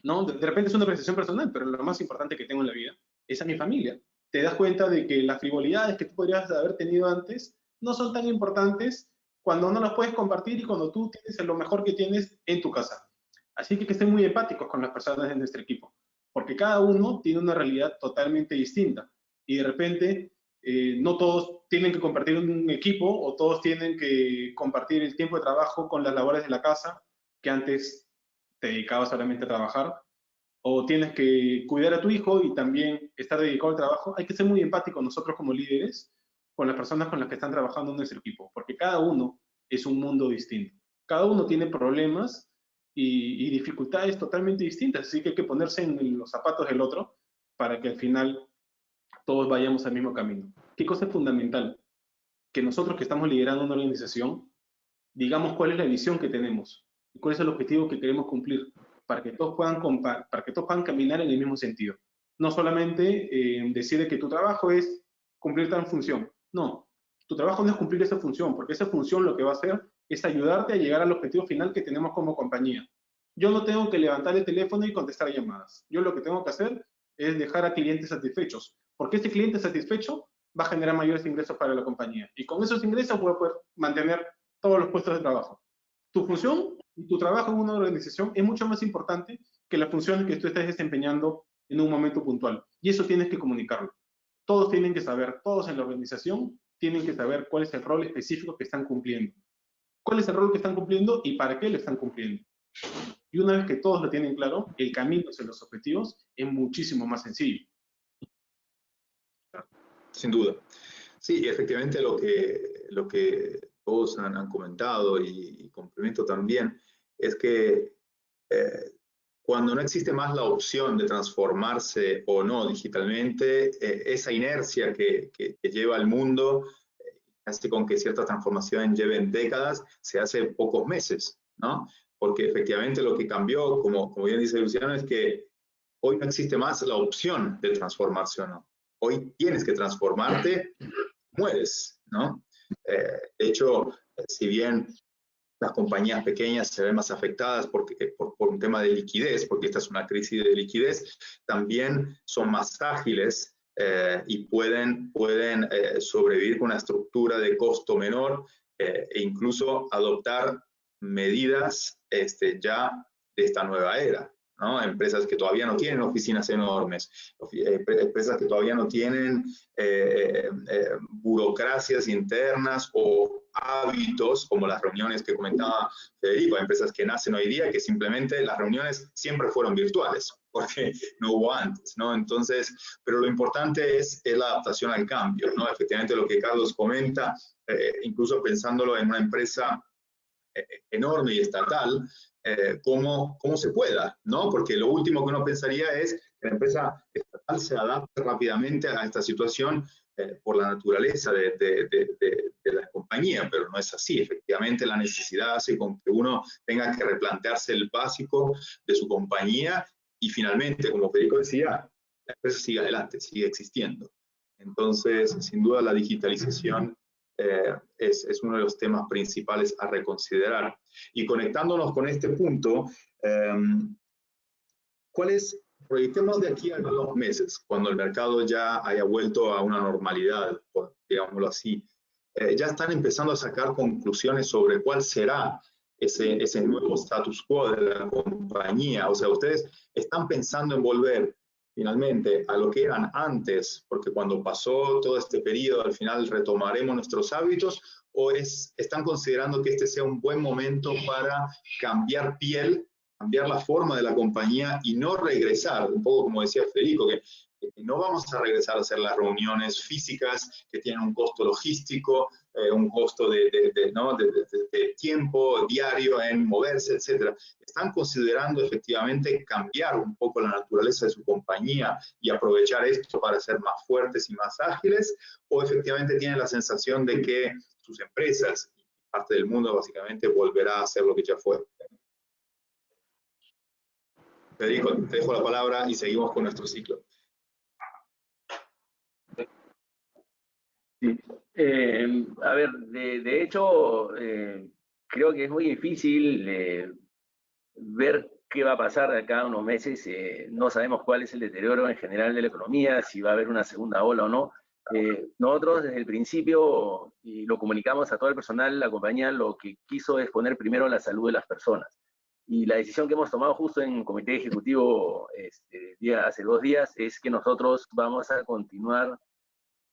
¿no? De repente es una apreciación personal, pero lo más importante que tengo en la vida es a mi familia. Te das cuenta de que las frivolidades que tú podrías haber tenido antes no son tan importantes cuando no las puedes compartir y cuando tú tienes lo mejor que tienes en tu casa. Así que estén muy empáticos con las personas de nuestro equipo, porque cada uno tiene una realidad totalmente distinta y de repente no todos tienen que compartir un equipo o todos tienen que compartir el tiempo de trabajo con las labores de la casa que antes te dedicabas solamente a trabajar, o tienes que cuidar a tu hijo y también estar dedicado al trabajo. Hay que ser muy empáticos nosotros como líderes, con las personas con las que están trabajando en nuestro equipo, porque cada uno es un mundo distinto. Cada uno tiene problemas y dificultades totalmente distintas, así que hay que ponerse en los zapatos del otro para que al final todos vayamos al mismo camino. ¿Qué cosa es fundamental? Que nosotros que estamos liderando una organización, digamos cuál es la visión que tenemos y cuál es el objetivo que queremos cumplir, para que todos puedan caminar en el mismo sentido. No solamente decir que tu trabajo es cumplir tal función. No, tu trabajo no es cumplir esa función, porque esa función lo que va a hacer es ayudarte a llegar al objetivo final que tenemos como compañía. Yo no tengo que levantar el teléfono y contestar llamadas. Yo lo que tengo que hacer es dejar a clientes satisfechos, porque este cliente satisfecho va a generar mayores ingresos para la compañía. Y con esos ingresos voy a poder mantener todos los puestos de trabajo. Tu función y tu trabajo en una organización es mucho más importante que la función que tú estés desempeñando en un momento puntual. Y eso tienes que comunicarlo. Todos tienen que saber, todos en la organización tienen que saber cuál es el rol específico que están cumpliendo. ¿Cuál es el rol que están cumpliendo y para qué lo están cumpliendo? Y una vez que todos lo tienen claro, el camino hacia los objetivos es muchísimo más sencillo. Sin duda. Sí, efectivamente lo que todos han comentado y complemento también es que cuando no existe más la opción de transformarse o no digitalmente, esa inercia que lleva al mundo hace con que ciertas transformaciones lleven décadas, se hace pocos meses, ¿no? Porque efectivamente lo que cambió, como bien dice Luciano, es que hoy no existe más la opción de transformarse o no. Hoy tienes que transformarte, mueres, ¿no? De hecho, si bien las compañías pequeñas se ven más afectadas por un tema de liquidez, porque esta es una crisis de liquidez, también son más ágiles y pueden sobrevivir con una estructura de costo menor e incluso adoptar medidas ya de esta nueva era, ¿no? Empresas que todavía no tienen oficinas enormes, empresas que todavía no tienen burocracias internas o hábitos como las reuniones que comentaba Federico, empresas que nacen hoy día que simplemente las reuniones siempre fueron virtuales porque no hubo antes, ¿no? Entonces, pero lo importante es la adaptación al cambio, ¿no? Efectivamente lo que Carlos comenta, incluso pensándolo en una empresa enorme y estatal, cómo se pueda, ¿no? Porque lo último que uno pensaría es que la empresa estatal se adapte rápidamente a esta situación por la naturaleza de la compañía, pero no es así. Efectivamente, la necesidad hace con que uno tenga que replantearse el básico de su compañía y finalmente, como Federico decía, la empresa sigue adelante, sigue existiendo. Entonces, sin duda, la digitalización es uno de los temas principales a reconsiderar. Y conectándonos con este punto, ¿cuál es, proyectemos de aquí a 2 meses, cuando el mercado ya haya vuelto a una normalidad, digámoslo así, ya están empezando a sacar conclusiones sobre cuál será ese nuevo status quo de la compañía? O sea, ustedes están pensando en volver finalmente a lo que eran antes, porque cuando pasó todo este periodo, al final retomaremos nuestros hábitos, o están considerando que este sea un buen momento para cambiar piel, cambiar la forma de la compañía y no regresar, un poco como decía Federico, que no vamos a regresar a hacer las reuniones físicas que tienen un costo logístico, un costo de tiempo diario en moverse, etc. ¿Están considerando efectivamente cambiar un poco la naturaleza de su compañía y aprovechar esto para ser más fuertes y más ágiles? ¿O efectivamente tienen la sensación de que sus empresas y parte del mundo básicamente volverá a hacer lo que ya fue? Federico, te dejo la palabra y seguimos con nuestro ciclo. Sí. A ver, de hecho, creo que es muy difícil ver qué va a pasar de acá a unos meses. No sabemos cuál es el deterioro en general de la economía, si va a haber una segunda ola o no. Nosotros desde el principio, y lo comunicamos a todo el personal, la compañía lo que quiso es poner primero la salud de las personas. Y la decisión que hemos tomado justo en comité ejecutivo hace 2 días es que nosotros vamos a continuar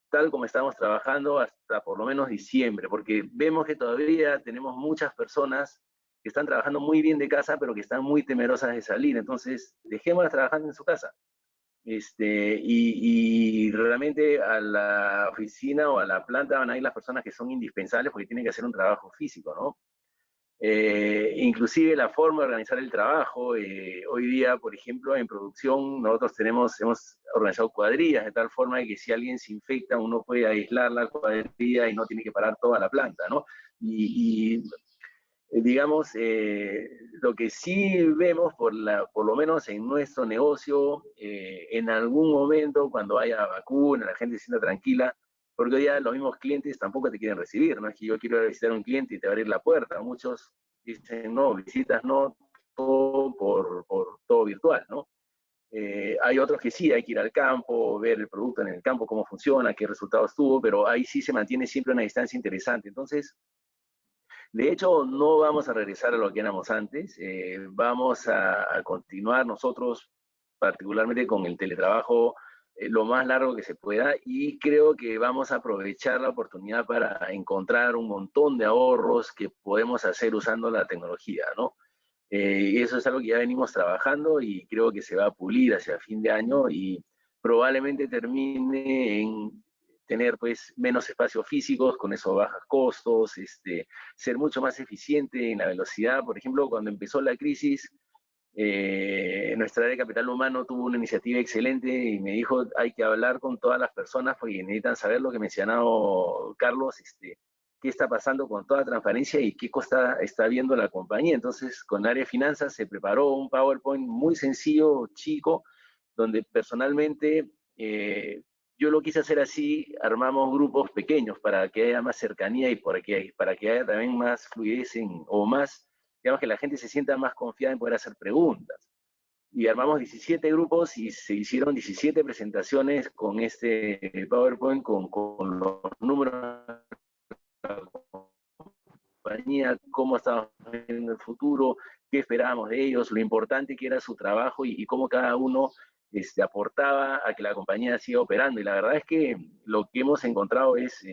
tal como estamos trabajando hasta por lo menos diciembre, porque vemos que todavía tenemos muchas personas que están trabajando muy bien de casa, pero que están muy temerosas de salir. Entonces, dejémoslas trabajando en su casa. y realmente a la oficina o a la planta van a ir las personas que son indispensables porque tienen que hacer un trabajo físico, ¿no? Inclusive la forma de organizar el trabajo, hoy día, por ejemplo, en producción nosotros hemos organizado cuadrillas de tal forma de que si alguien se infecta uno puede aislar la cuadrilla y no tiene que parar toda la planta, ¿no? Digamos, lo que sí vemos, por lo menos en nuestro negocio, en algún momento cuando haya vacuna, la gente se sienta tranquila, porque hoy día los mismos clientes tampoco te quieren recibir, no es que yo quiero ir a visitar a un cliente y te va a abrir la puerta, muchos dicen no, visitas no, todo por todo virtual, ¿no? Hay otros que sí, hay que ir al campo, ver el producto en el campo, cómo funciona, qué resultados tuvo, pero ahí sí se mantiene siempre una distancia interesante. Entonces, de hecho, no vamos a regresar a lo que éramos antes, vamos a continuar nosotros, particularmente con el teletrabajo, lo más largo que se pueda, y creo que vamos a aprovechar la oportunidad para encontrar un montón de ahorros que podemos hacer usando la tecnología, ¿no? Y eso es algo que ya venimos trabajando y creo que se va a pulir hacia fin de año y probablemente termine en tener pues menos espacios físicos, con eso bajas costos, ser mucho más eficiente en la velocidad. Por ejemplo, cuando empezó la crisis, nuestra área de capital humano tuvo una iniciativa excelente y me dijo, hay que hablar con todas las personas porque necesitan saber lo que mencionaba Carlos, qué está pasando con toda transparencia y qué cosa está viendo la compañía. Entonces, con el área de finanzas se preparó un PowerPoint muy sencillo, chico, donde personalmente yo lo quise hacer así, armamos grupos pequeños para que haya más cercanía y para que haya también más fluidez o más, digamos, que la gente se sienta más confiada en poder hacer preguntas. Y armamos 17 grupos y se hicieron 17 presentaciones con este PowerPoint, con los números de la compañía, cómo estábamos viendo el futuro, qué esperábamos de ellos, lo importante que era su trabajo y cómo cada uno aportaba a que la compañía siga operando. Y la verdad es que lo que hemos encontrado es,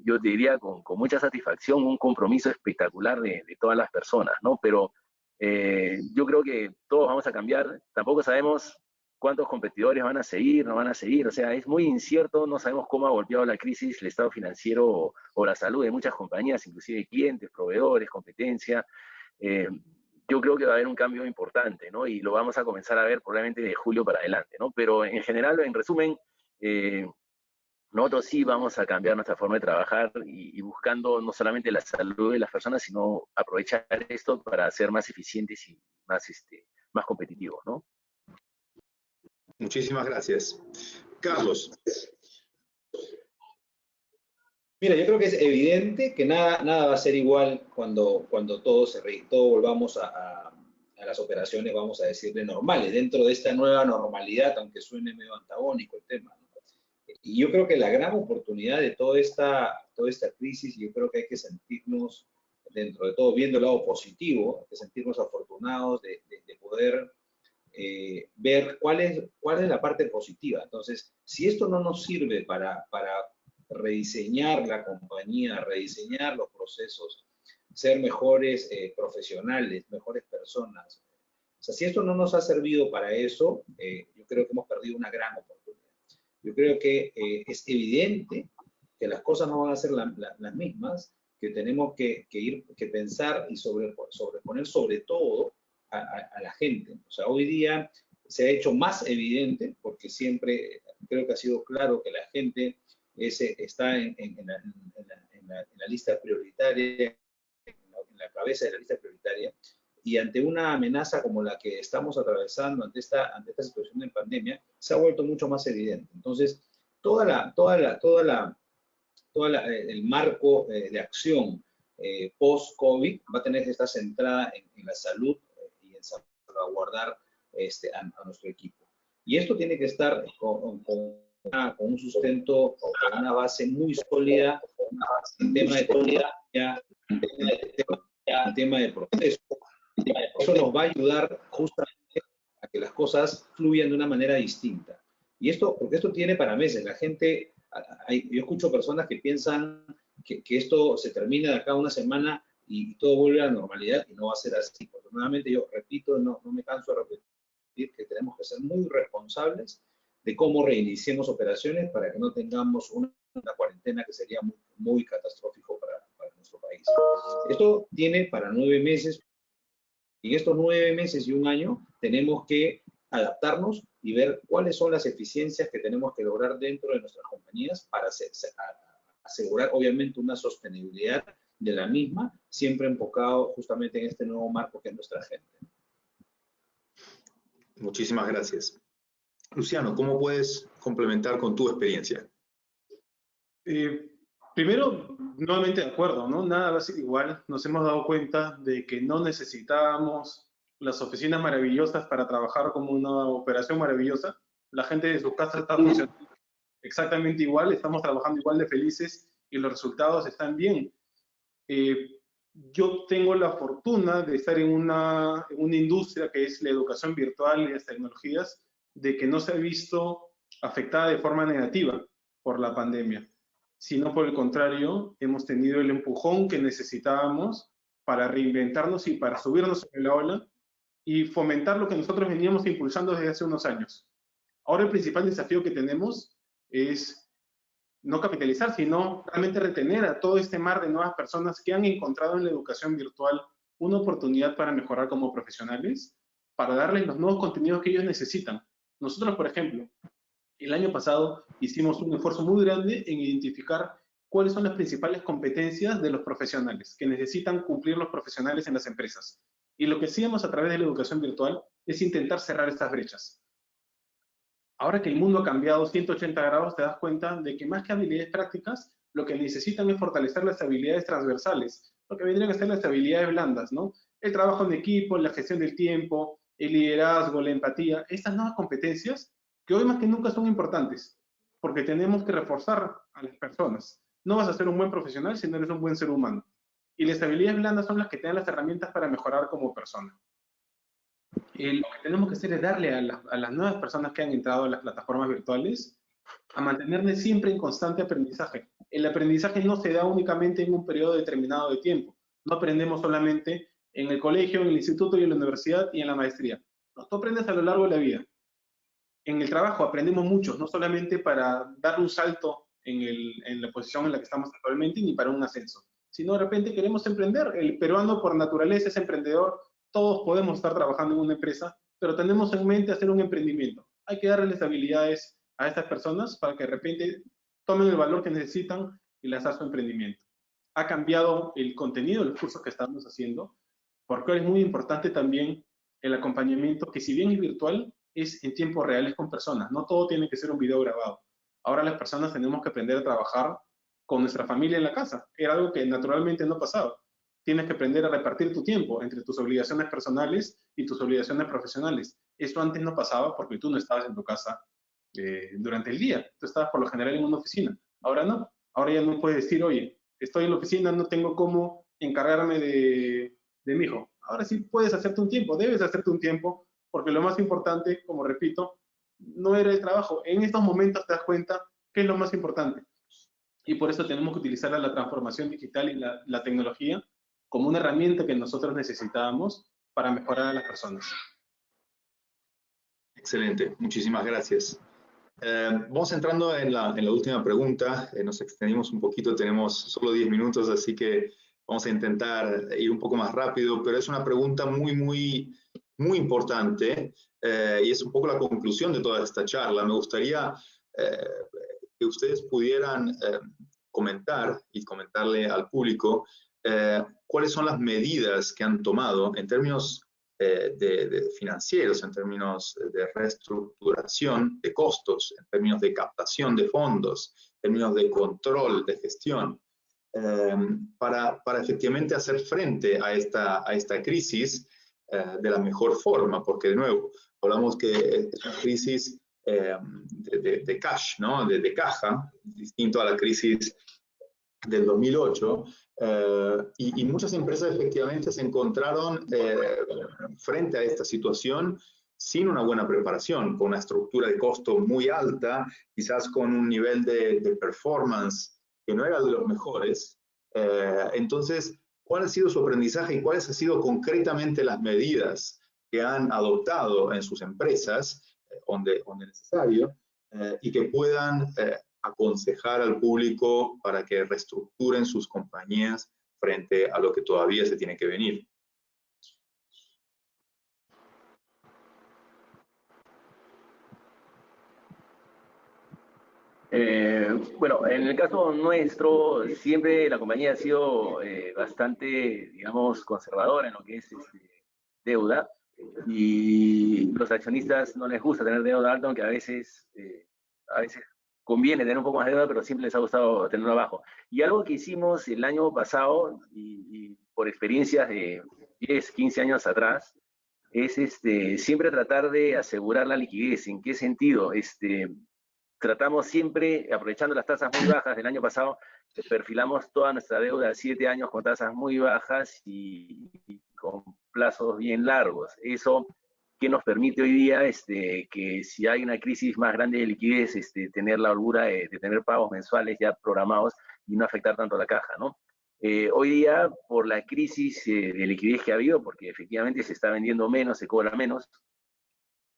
yo te diría con mucha satisfacción, un compromiso espectacular de todas las personas, ¿no? Pero yo creo que todos vamos a cambiar, tampoco sabemos cuántos competidores van a seguir, no van a seguir, o sea, es muy incierto, no sabemos cómo ha golpeado la crisis el estado financiero o la salud de muchas compañías, inclusive clientes, proveedores, competencia. Eh, yo creo que va a haber un cambio importante, ¿no? Y lo vamos a comenzar a ver probablemente de julio para adelante, ¿no? Pero en general, en resumen, nosotros sí vamos a cambiar nuestra forma de trabajar y buscando no solamente la salud de las personas, sino aprovechar esto para ser más eficientes y más competitivos, ¿no? Muchísimas gracias. Carlos. Mira, yo creo que es evidente que nada va a ser igual cuando todo volvamos a las operaciones, vamos a decirle, normales, dentro de esta nueva normalidad, aunque suene medio antagónico el tema, ¿no? Y yo creo que la gran oportunidad de toda esta crisis, yo creo que hay que sentirnos, dentro de todo, viendo el lado positivo, hay que sentirnos afortunados de poder ver cuál es la parte positiva. Entonces, si esto no nos sirve para rediseñar la compañía, rediseñar los procesos, ser mejores profesionales, mejores personas, o sea, si esto no nos ha servido para eso, yo creo que hemos perdido una gran oportunidad. Yo creo que es evidente que las cosas no van a ser las mismas, que tenemos que pensar y sobreponer sobre todo a la gente. O sea, hoy día se ha hecho más evidente, porque siempre creo que ha sido claro que la gente está en la lista prioritaria, en la cabeza de la lista prioritaria, y ante una amenaza como la que estamos atravesando, ante esta situación de pandemia, se ha vuelto mucho más evidente. Entonces, el marco de acción post-COVID va a tener que estar centrada en la salud y en salvaguardar a nuestro equipo. Y esto tiene que estar con un sustento, con una base muy sólida en tema de tecnología, en tema de proceso. Eso nos va a ayudar justamente a que las cosas fluyan de una manera distinta. Y porque esto tiene para meses. La gente, yo escucho personas que piensan que esto se termina de acá a una semana y todo vuelve a la normalidad, y no va a ser así. Afortunadamente, yo repito, no me canso de repetir que tenemos que ser muy responsables de cómo reiniciemos operaciones para que no tengamos una cuarentena que sería muy, muy catastrófico para nuestro país. Esto tiene para 9 meses, y en estos 9 meses y un año tenemos que adaptarnos y ver cuáles son las eficiencias que tenemos que lograr dentro de nuestras compañías para asegurar, obviamente, una sostenibilidad de la misma, siempre enfocado justamente en este nuevo marco que es nuestra gente. Muchísimas gracias. Luciano, ¿cómo puedes complementar con tu experiencia? Primero, nuevamente de acuerdo, ¿no? Nada va a ser igual. Nos hemos dado cuenta de que no necesitábamos las oficinas maravillosas para trabajar como una operación maravillosa. La gente de su casa está funcionando exactamente igual, estamos trabajando igual de felices y los resultados están bien. Yo tengo la fortuna de estar en una industria que es la educación virtual y las tecnologías, de que no se ha visto afectada de forma negativa por la pandemia, sino por el contrario, hemos tenido el empujón que necesitábamos para reinventarnos y para subirnos en la ola y fomentar lo que nosotros veníamos impulsando desde hace unos años. Ahora el principal desafío que tenemos es no capitalizar, sino realmente retener a todo este mar de nuevas personas que han encontrado en la educación virtual una oportunidad para mejorar como profesionales, para darles los nuevos contenidos que ellos necesitan. Nosotros, por ejemplo, el año pasado hicimos un esfuerzo muy grande en identificar cuáles son las principales competencias de los profesionales que necesitan cumplir los profesionales en las empresas. Y lo que hacíamos a través de la educación virtual es intentar cerrar estas brechas. Ahora que el mundo ha cambiado 180 grados, te das cuenta de que más que habilidades prácticas, lo que necesitan es fortalecer las habilidades transversales, lo que vendrían a ser las habilidades blandas, ¿no? El trabajo en equipo, la gestión del tiempo, el liderazgo, la empatía, estas nuevas competencias que hoy más que nunca son importantes, porque tenemos que reforzar a las personas. No vas a ser un buen profesional si no eres un buen ser humano. Y las habilidades blandas son las que te dan las herramientas para mejorar como persona. Lo que tenemos que hacer es darle a las nuevas personas que han entrado a las plataformas virtuales a mantenerles siempre en constante aprendizaje. El aprendizaje no se da únicamente en un periodo determinado de tiempo. No aprendemos solamente en el colegio, en el instituto y en la universidad y en la maestría. No, tú aprendes a lo largo de la vida. En el trabajo aprendemos mucho, no solamente para dar un salto en la posición en la que estamos actualmente, ni para un ascenso, sino de repente queremos emprender. El peruano por naturaleza es emprendedor. Todos podemos estar trabajando en una empresa, pero tenemos en mente hacer un emprendimiento. Hay que darles habilidades a estas personas para que de repente tomen el valor que necesitan y les hagan su emprendimiento. Ha cambiado el contenido de los cursos que estamos haciendo, porque es muy importante también el acompañamiento, que si bien es virtual, es en tiempo real, es con personas. No todo tiene que ser un video grabado. Ahora las personas tenemos que aprender a trabajar con nuestra familia en la casa. Era algo que naturalmente no pasaba. Tienes que aprender a repartir tu tiempo entre tus obligaciones personales y tus obligaciones profesionales. Eso antes no pasaba porque tú no estabas en tu casa durante el día. Tú estabas por lo general en una oficina. Ahora no. Ahora ya no puedes decir, oye, estoy en la oficina, no tengo cómo encargarme de mi hijo. Ahora sí puedes hacerte un tiempo, debes hacerte un tiempo, porque lo más importante, como repito, no era el trabajo. En estos momentos te das cuenta qué es lo más importante. Y por eso tenemos que utilizar la transformación digital y la tecnología como una herramienta que nosotros necesitábamos para mejorar a las personas. Excelente, muchísimas gracias. Vamos entrando en la última pregunta. Nos extendimos un poquito, tenemos solo 10 minutos, así que vamos a intentar ir un poco más rápido, pero es una pregunta muy importante y es un poco la conclusión de toda esta charla. Me gustaría que ustedes pudieran comentar y comentarle al público cuáles son las medidas que han tomado en términos de financieros, en términos de reestructuración de costos, en términos de captación de fondos, en términos de control, de gestión, para efectivamente hacer frente a esta crisis de la mejor forma, porque de nuevo, hablamos que es una crisis de cash, ¿no? de caja, distinto a la crisis del 2008, y muchas empresas efectivamente se encontraron frente a esta situación sin una buena preparación, con una estructura de costo muy alta, quizás con un nivel de performance que no era de los mejores. Entonces, ¿cuál ha sido su aprendizaje y cuáles han sido concretamente las medidas que han adoptado en sus empresas, donde necesario, y que puedan aconsejar al público para que reestructuren sus compañías frente a lo que todavía se tiene que venir. Bueno, en el caso nuestro, siempre la compañía ha sido bastante, digamos, conservadora en lo que es deuda, y los accionistas no les gusta tener deuda alta, aunque a veces conviene tener un poco más de deuda, pero siempre les ha gustado tenerlo abajo. Y algo que hicimos el año pasado, y por experiencias de 10, 15 años atrás, es siempre tratar de asegurar la liquidez. ¿En qué sentido? Tratamos siempre, aprovechando las tasas muy bajas del año pasado, perfilamos toda nuestra deuda de 7 años con tasas muy bajas y con plazos bien largos. Eso que nos permite hoy día que si hay una crisis más grande de liquidez, tener la holgura de tener pagos mensuales ya programados y no afectar tanto la caja, ¿no? Hoy día, por la crisis de liquidez que ha habido, porque efectivamente se está vendiendo menos, se cobra menos,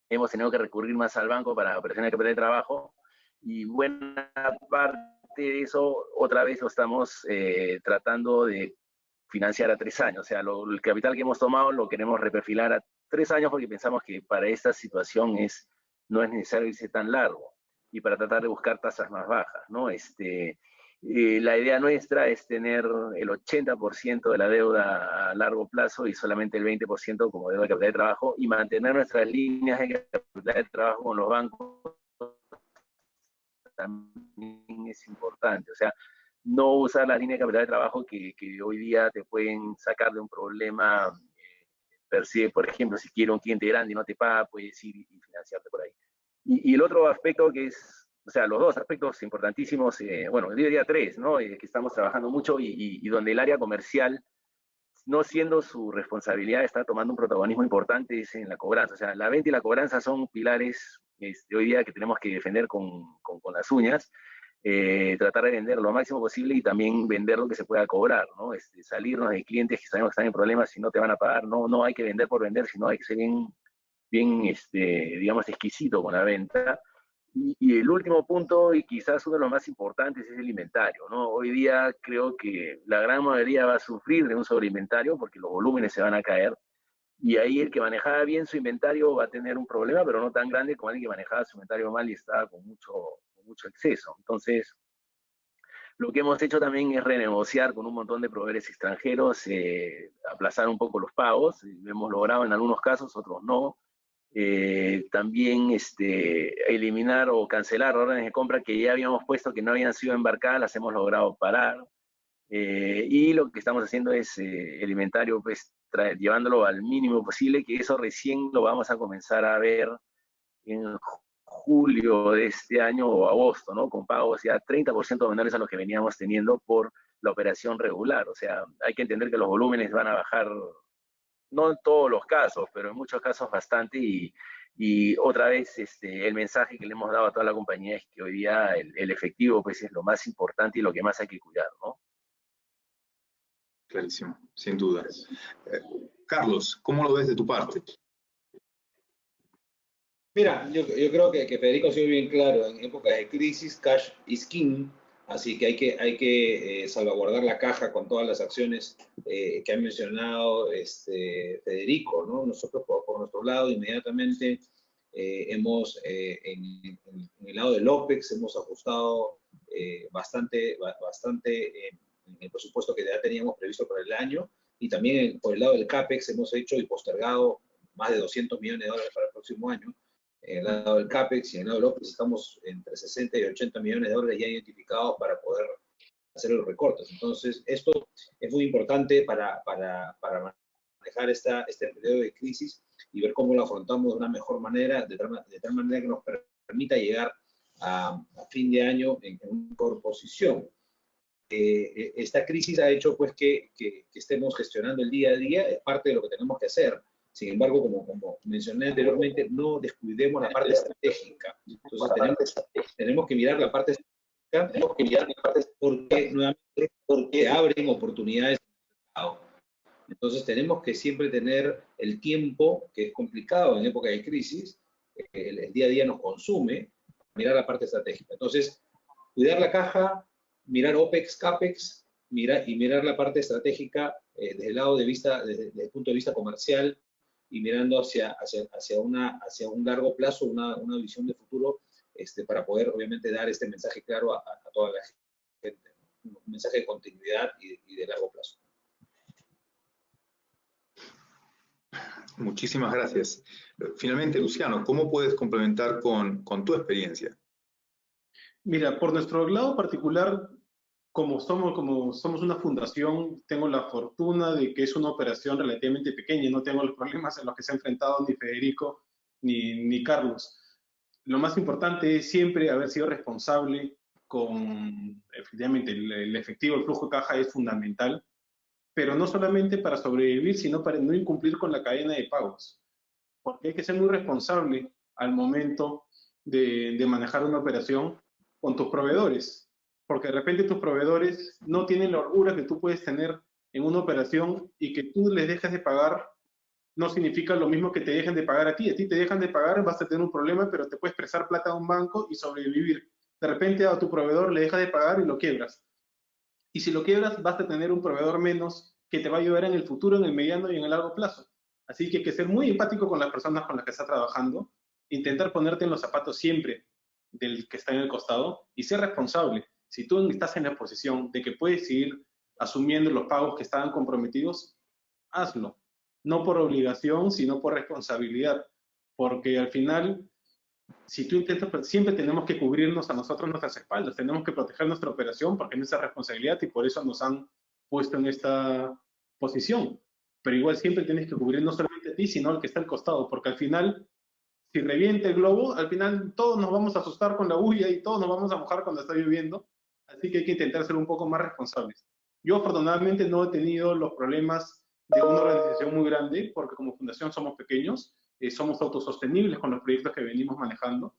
hemos tenido que recurrir más al banco para operaciones de capital de trabajo, y buena parte de eso otra vez lo estamos tratando de financiar a 3 años. O sea, el capital que hemos tomado lo queremos reperfilar a 3 años porque pensamos que para esta situación no es necesario irse tan largo, y para tratar de buscar tasas más bajas, ¿no? La idea nuestra es tener el 80% de la deuda a largo plazo y solamente el 20% como deuda de capital de trabajo, y mantener nuestras líneas de capital de trabajo con los bancos también es importante. O sea, no usar la línea de capital de trabajo que hoy día te pueden sacar de un problema per se. Por ejemplo, si quiere un cliente grande y no te paga, puedes ir y financiarte por ahí. Y el otro aspecto que es, o sea, los dos aspectos importantísimos, bueno, yo diría 3, ¿no? Que estamos trabajando mucho y donde el área comercial, no siendo su responsabilidad, está tomando un protagonismo importante, es en la cobranza. O sea, la venta y la cobranza son pilares hoy día que tenemos que defender con las uñas. Tratar de vender lo máximo posible y también vender lo que se pueda cobrar, ¿no? Salirnos de clientes que sabemos que están en problemas y no te van a pagar. No hay que vender por vender, sino hay que ser bien digamos, exquisito con la venta. Y el último punto, y quizás uno de los más importantes, es el inventario, ¿no? Hoy día creo que la gran mayoría va a sufrir de un sobreinventario porque los volúmenes se van a caer, y ahí el que manejaba bien su inventario va a tener un problema, pero no tan grande como alguien que manejaba su inventario mal y estaba con mucho exceso. Entonces, lo que hemos hecho también es renegociar con un montón de proveedores extranjeros, aplazar un poco los pagos. Lo hemos logrado en algunos casos, otros no. También eliminar o cancelar órdenes de compra que ya habíamos puesto que no habían sido embarcadas, las hemos logrado parar. Y lo que estamos haciendo es el inventario, pues, llevándolo al mínimo posible, que eso recién lo vamos a comenzar a ver en julio de este año o agosto, ¿no? Con pagos ya 30% menores a los que veníamos teniendo por la operación regular. O sea, hay que entender que los volúmenes van a bajar, no en todos los casos, pero en muchos casos bastante, y otra vez el mensaje que le hemos dado a toda la compañía es que hoy día el efectivo, pues, es lo más importante y lo que más hay que cuidar, ¿no? Clarísimo, sin duda. Carlos, ¿cómo lo ves de tu parte? Mira, yo creo que Federico ha sido bien claro. En épocas de crisis, cash is king, así que hay que salvaguardar la caja con todas las acciones que ha mencionado Federico, ¿no? Nosotros, por nuestro lado, inmediatamente hemos, en el lado del OPEX, hemos ajustado bastante en el presupuesto que ya teníamos previsto para el año, y también por el lado del CAPEX hemos hecho y postergado más de $200 millones para el próximo año. En el lado del CAPEX y en el lado del OPEX estamos entre 60 y 80 millones de dólares ya identificados para poder hacer los recortes. Entonces, esto es muy importante para manejar este periodo de crisis y ver cómo lo afrontamos de una mejor manera, de tal manera que nos permita llegar a fin de año en una mejor posición. Esta crisis ha hecho, pues, que estemos gestionando el día a día, es parte de lo que tenemos que hacer. Sin embargo, como mencioné anteriormente, no descuidemos la parte estratégica. Entonces, tenemos que mirar la parte estratégica, porque nuevamente abren oportunidades en el mercado. Entonces tenemos que siempre tener el tiempo, que es complicado en época de crisis, el día a día nos consume, mirar la parte estratégica. Entonces, cuidar la caja, mirar OPEX, CAPEX, mirar la parte estratégica desde el lado de vista, desde el punto de vista comercial, y mirando hacia un largo plazo, una visión de futuro, para poder obviamente dar este mensaje claro a toda la gente, un mensaje de continuidad y de largo plazo. Muchísimas gracias. Finalmente, Luciano, ¿cómo puedes complementar con tu experiencia? Mira, por nuestro lado particular, como somos una fundación, tengo la fortuna de que es una operación relativamente pequeña, no tengo los problemas en los que se ha enfrentado ni Federico ni Carlos. Lo más importante es siempre haber sido responsable con, efectivamente, el efectivo, el flujo de caja es fundamental, pero no solamente para sobrevivir, sino para no incumplir con la cadena de pagos, porque hay que ser muy responsable al momento de manejar una operación con tus proveedores, porque de repente tus proveedores no tienen la holgura que tú puedes tener en una operación, y que tú les dejes de pagar no significa lo mismo que te dejen de pagar a ti te dejan de pagar, vas a tener un problema, pero te puedes prestar plata a un banco y sobrevivir. De repente a tu proveedor le dejas de pagar y lo quiebras. Y si lo quiebras, vas a tener un proveedor menos que te va a ayudar en el futuro, en el mediano y en el largo plazo. Así que hay que ser muy empático con las personas con las que estás trabajando, intentar ponerte en los zapatos siempre del que está en el costado y ser responsable. Si tú estás en la posición de que puedes seguir asumiendo los pagos que estaban comprometidos, hazlo. No por obligación, sino por responsabilidad. Porque al final, si tú intentas, siempre tenemos que cubrirnos a nosotros nuestras espaldas, tenemos que proteger nuestra operación porque es nuestra responsabilidad y por eso nos han puesto en esta posición. Pero igual siempre tienes que cubrir no solamente a ti, sino al que está al costado, porque al final, si revienta el globo, al final todos nos vamos a asustar con la bulla y todos nos vamos a mojar cuando está lloviendo. Así que hay que intentar ser un poco más responsables. Yo afortunadamente no he tenido los problemas de una organización muy grande, porque como fundación somos pequeños, somos autosostenibles con los proyectos que venimos manejando.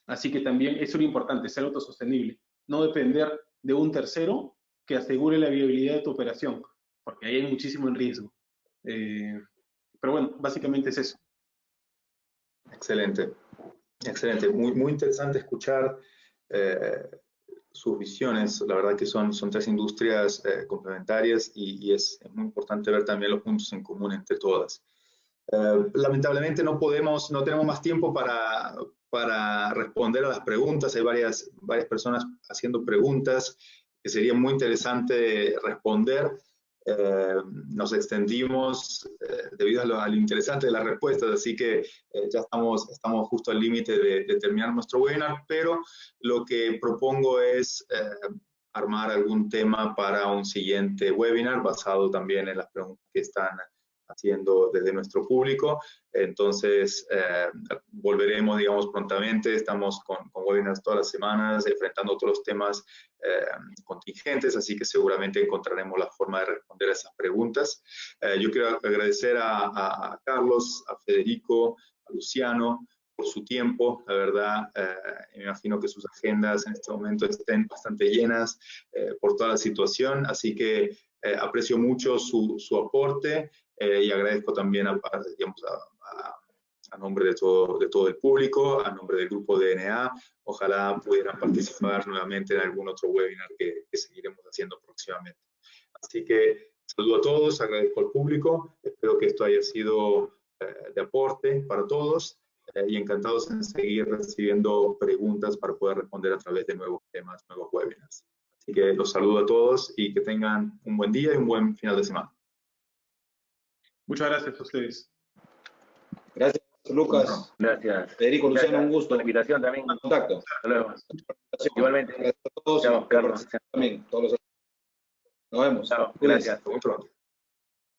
Así que también eso es lo importante, ser autosostenible, no depender de un tercero que asegure la viabilidad de tu operación, porque ahí hay muchísimo en riesgo. Pero bueno, básicamente es eso. Excelente, excelente. Muy interesante escuchar sus visiones. La verdad que son tres industrias complementarias y es muy importante ver también los puntos en común entre todas. Lamentablemente no tenemos más tiempo para responder a las preguntas. Hay varias personas haciendo preguntas que sería muy interesante responder. Nos extendimos debido a lo interesante de las respuestas, así que ya estamos justo al límite de terminar nuestro webinar, pero lo que propongo es armar algún tema para un siguiente webinar basado también en las preguntas que están haciendo desde nuestro público. Entonces, volveremos, digamos, prontamente. Estamos con webinars todas las semanas, enfrentando todos los temas contingentes, así que seguramente encontraremos la forma de responder a esas preguntas. Yo quiero agradecer a Carlos, a Federico, a Luciano, por su tiempo. La verdad, me imagino que sus agendas en este momento estén bastante llenas por toda la situación, así que aprecio mucho su aporte y agradezco también a nombre de todo el público, a nombre del grupo DNA. Ojalá pudieran participar nuevamente en algún otro webinar que seguiremos haciendo próximamente. Así que saludo a todos, agradezco al público, espero que esto haya sido de aporte para todos y encantados en seguir recibiendo preguntas para poder responder a través de nuevos temas, nuevos webinars. Así que los saludo a todos y que tengan un buen día y un buen final de semana. Muchas gracias a ustedes. Gracias, Lucas. Gracias. Federico, Luciano, un gusto. Por la invitación también. Contacto. Hasta luego. Igualmente. Gracias a todos. Chao, Carlos. También, todos los... Nos vemos. Chao. Cuídense. Gracias. Hasta muy pronto.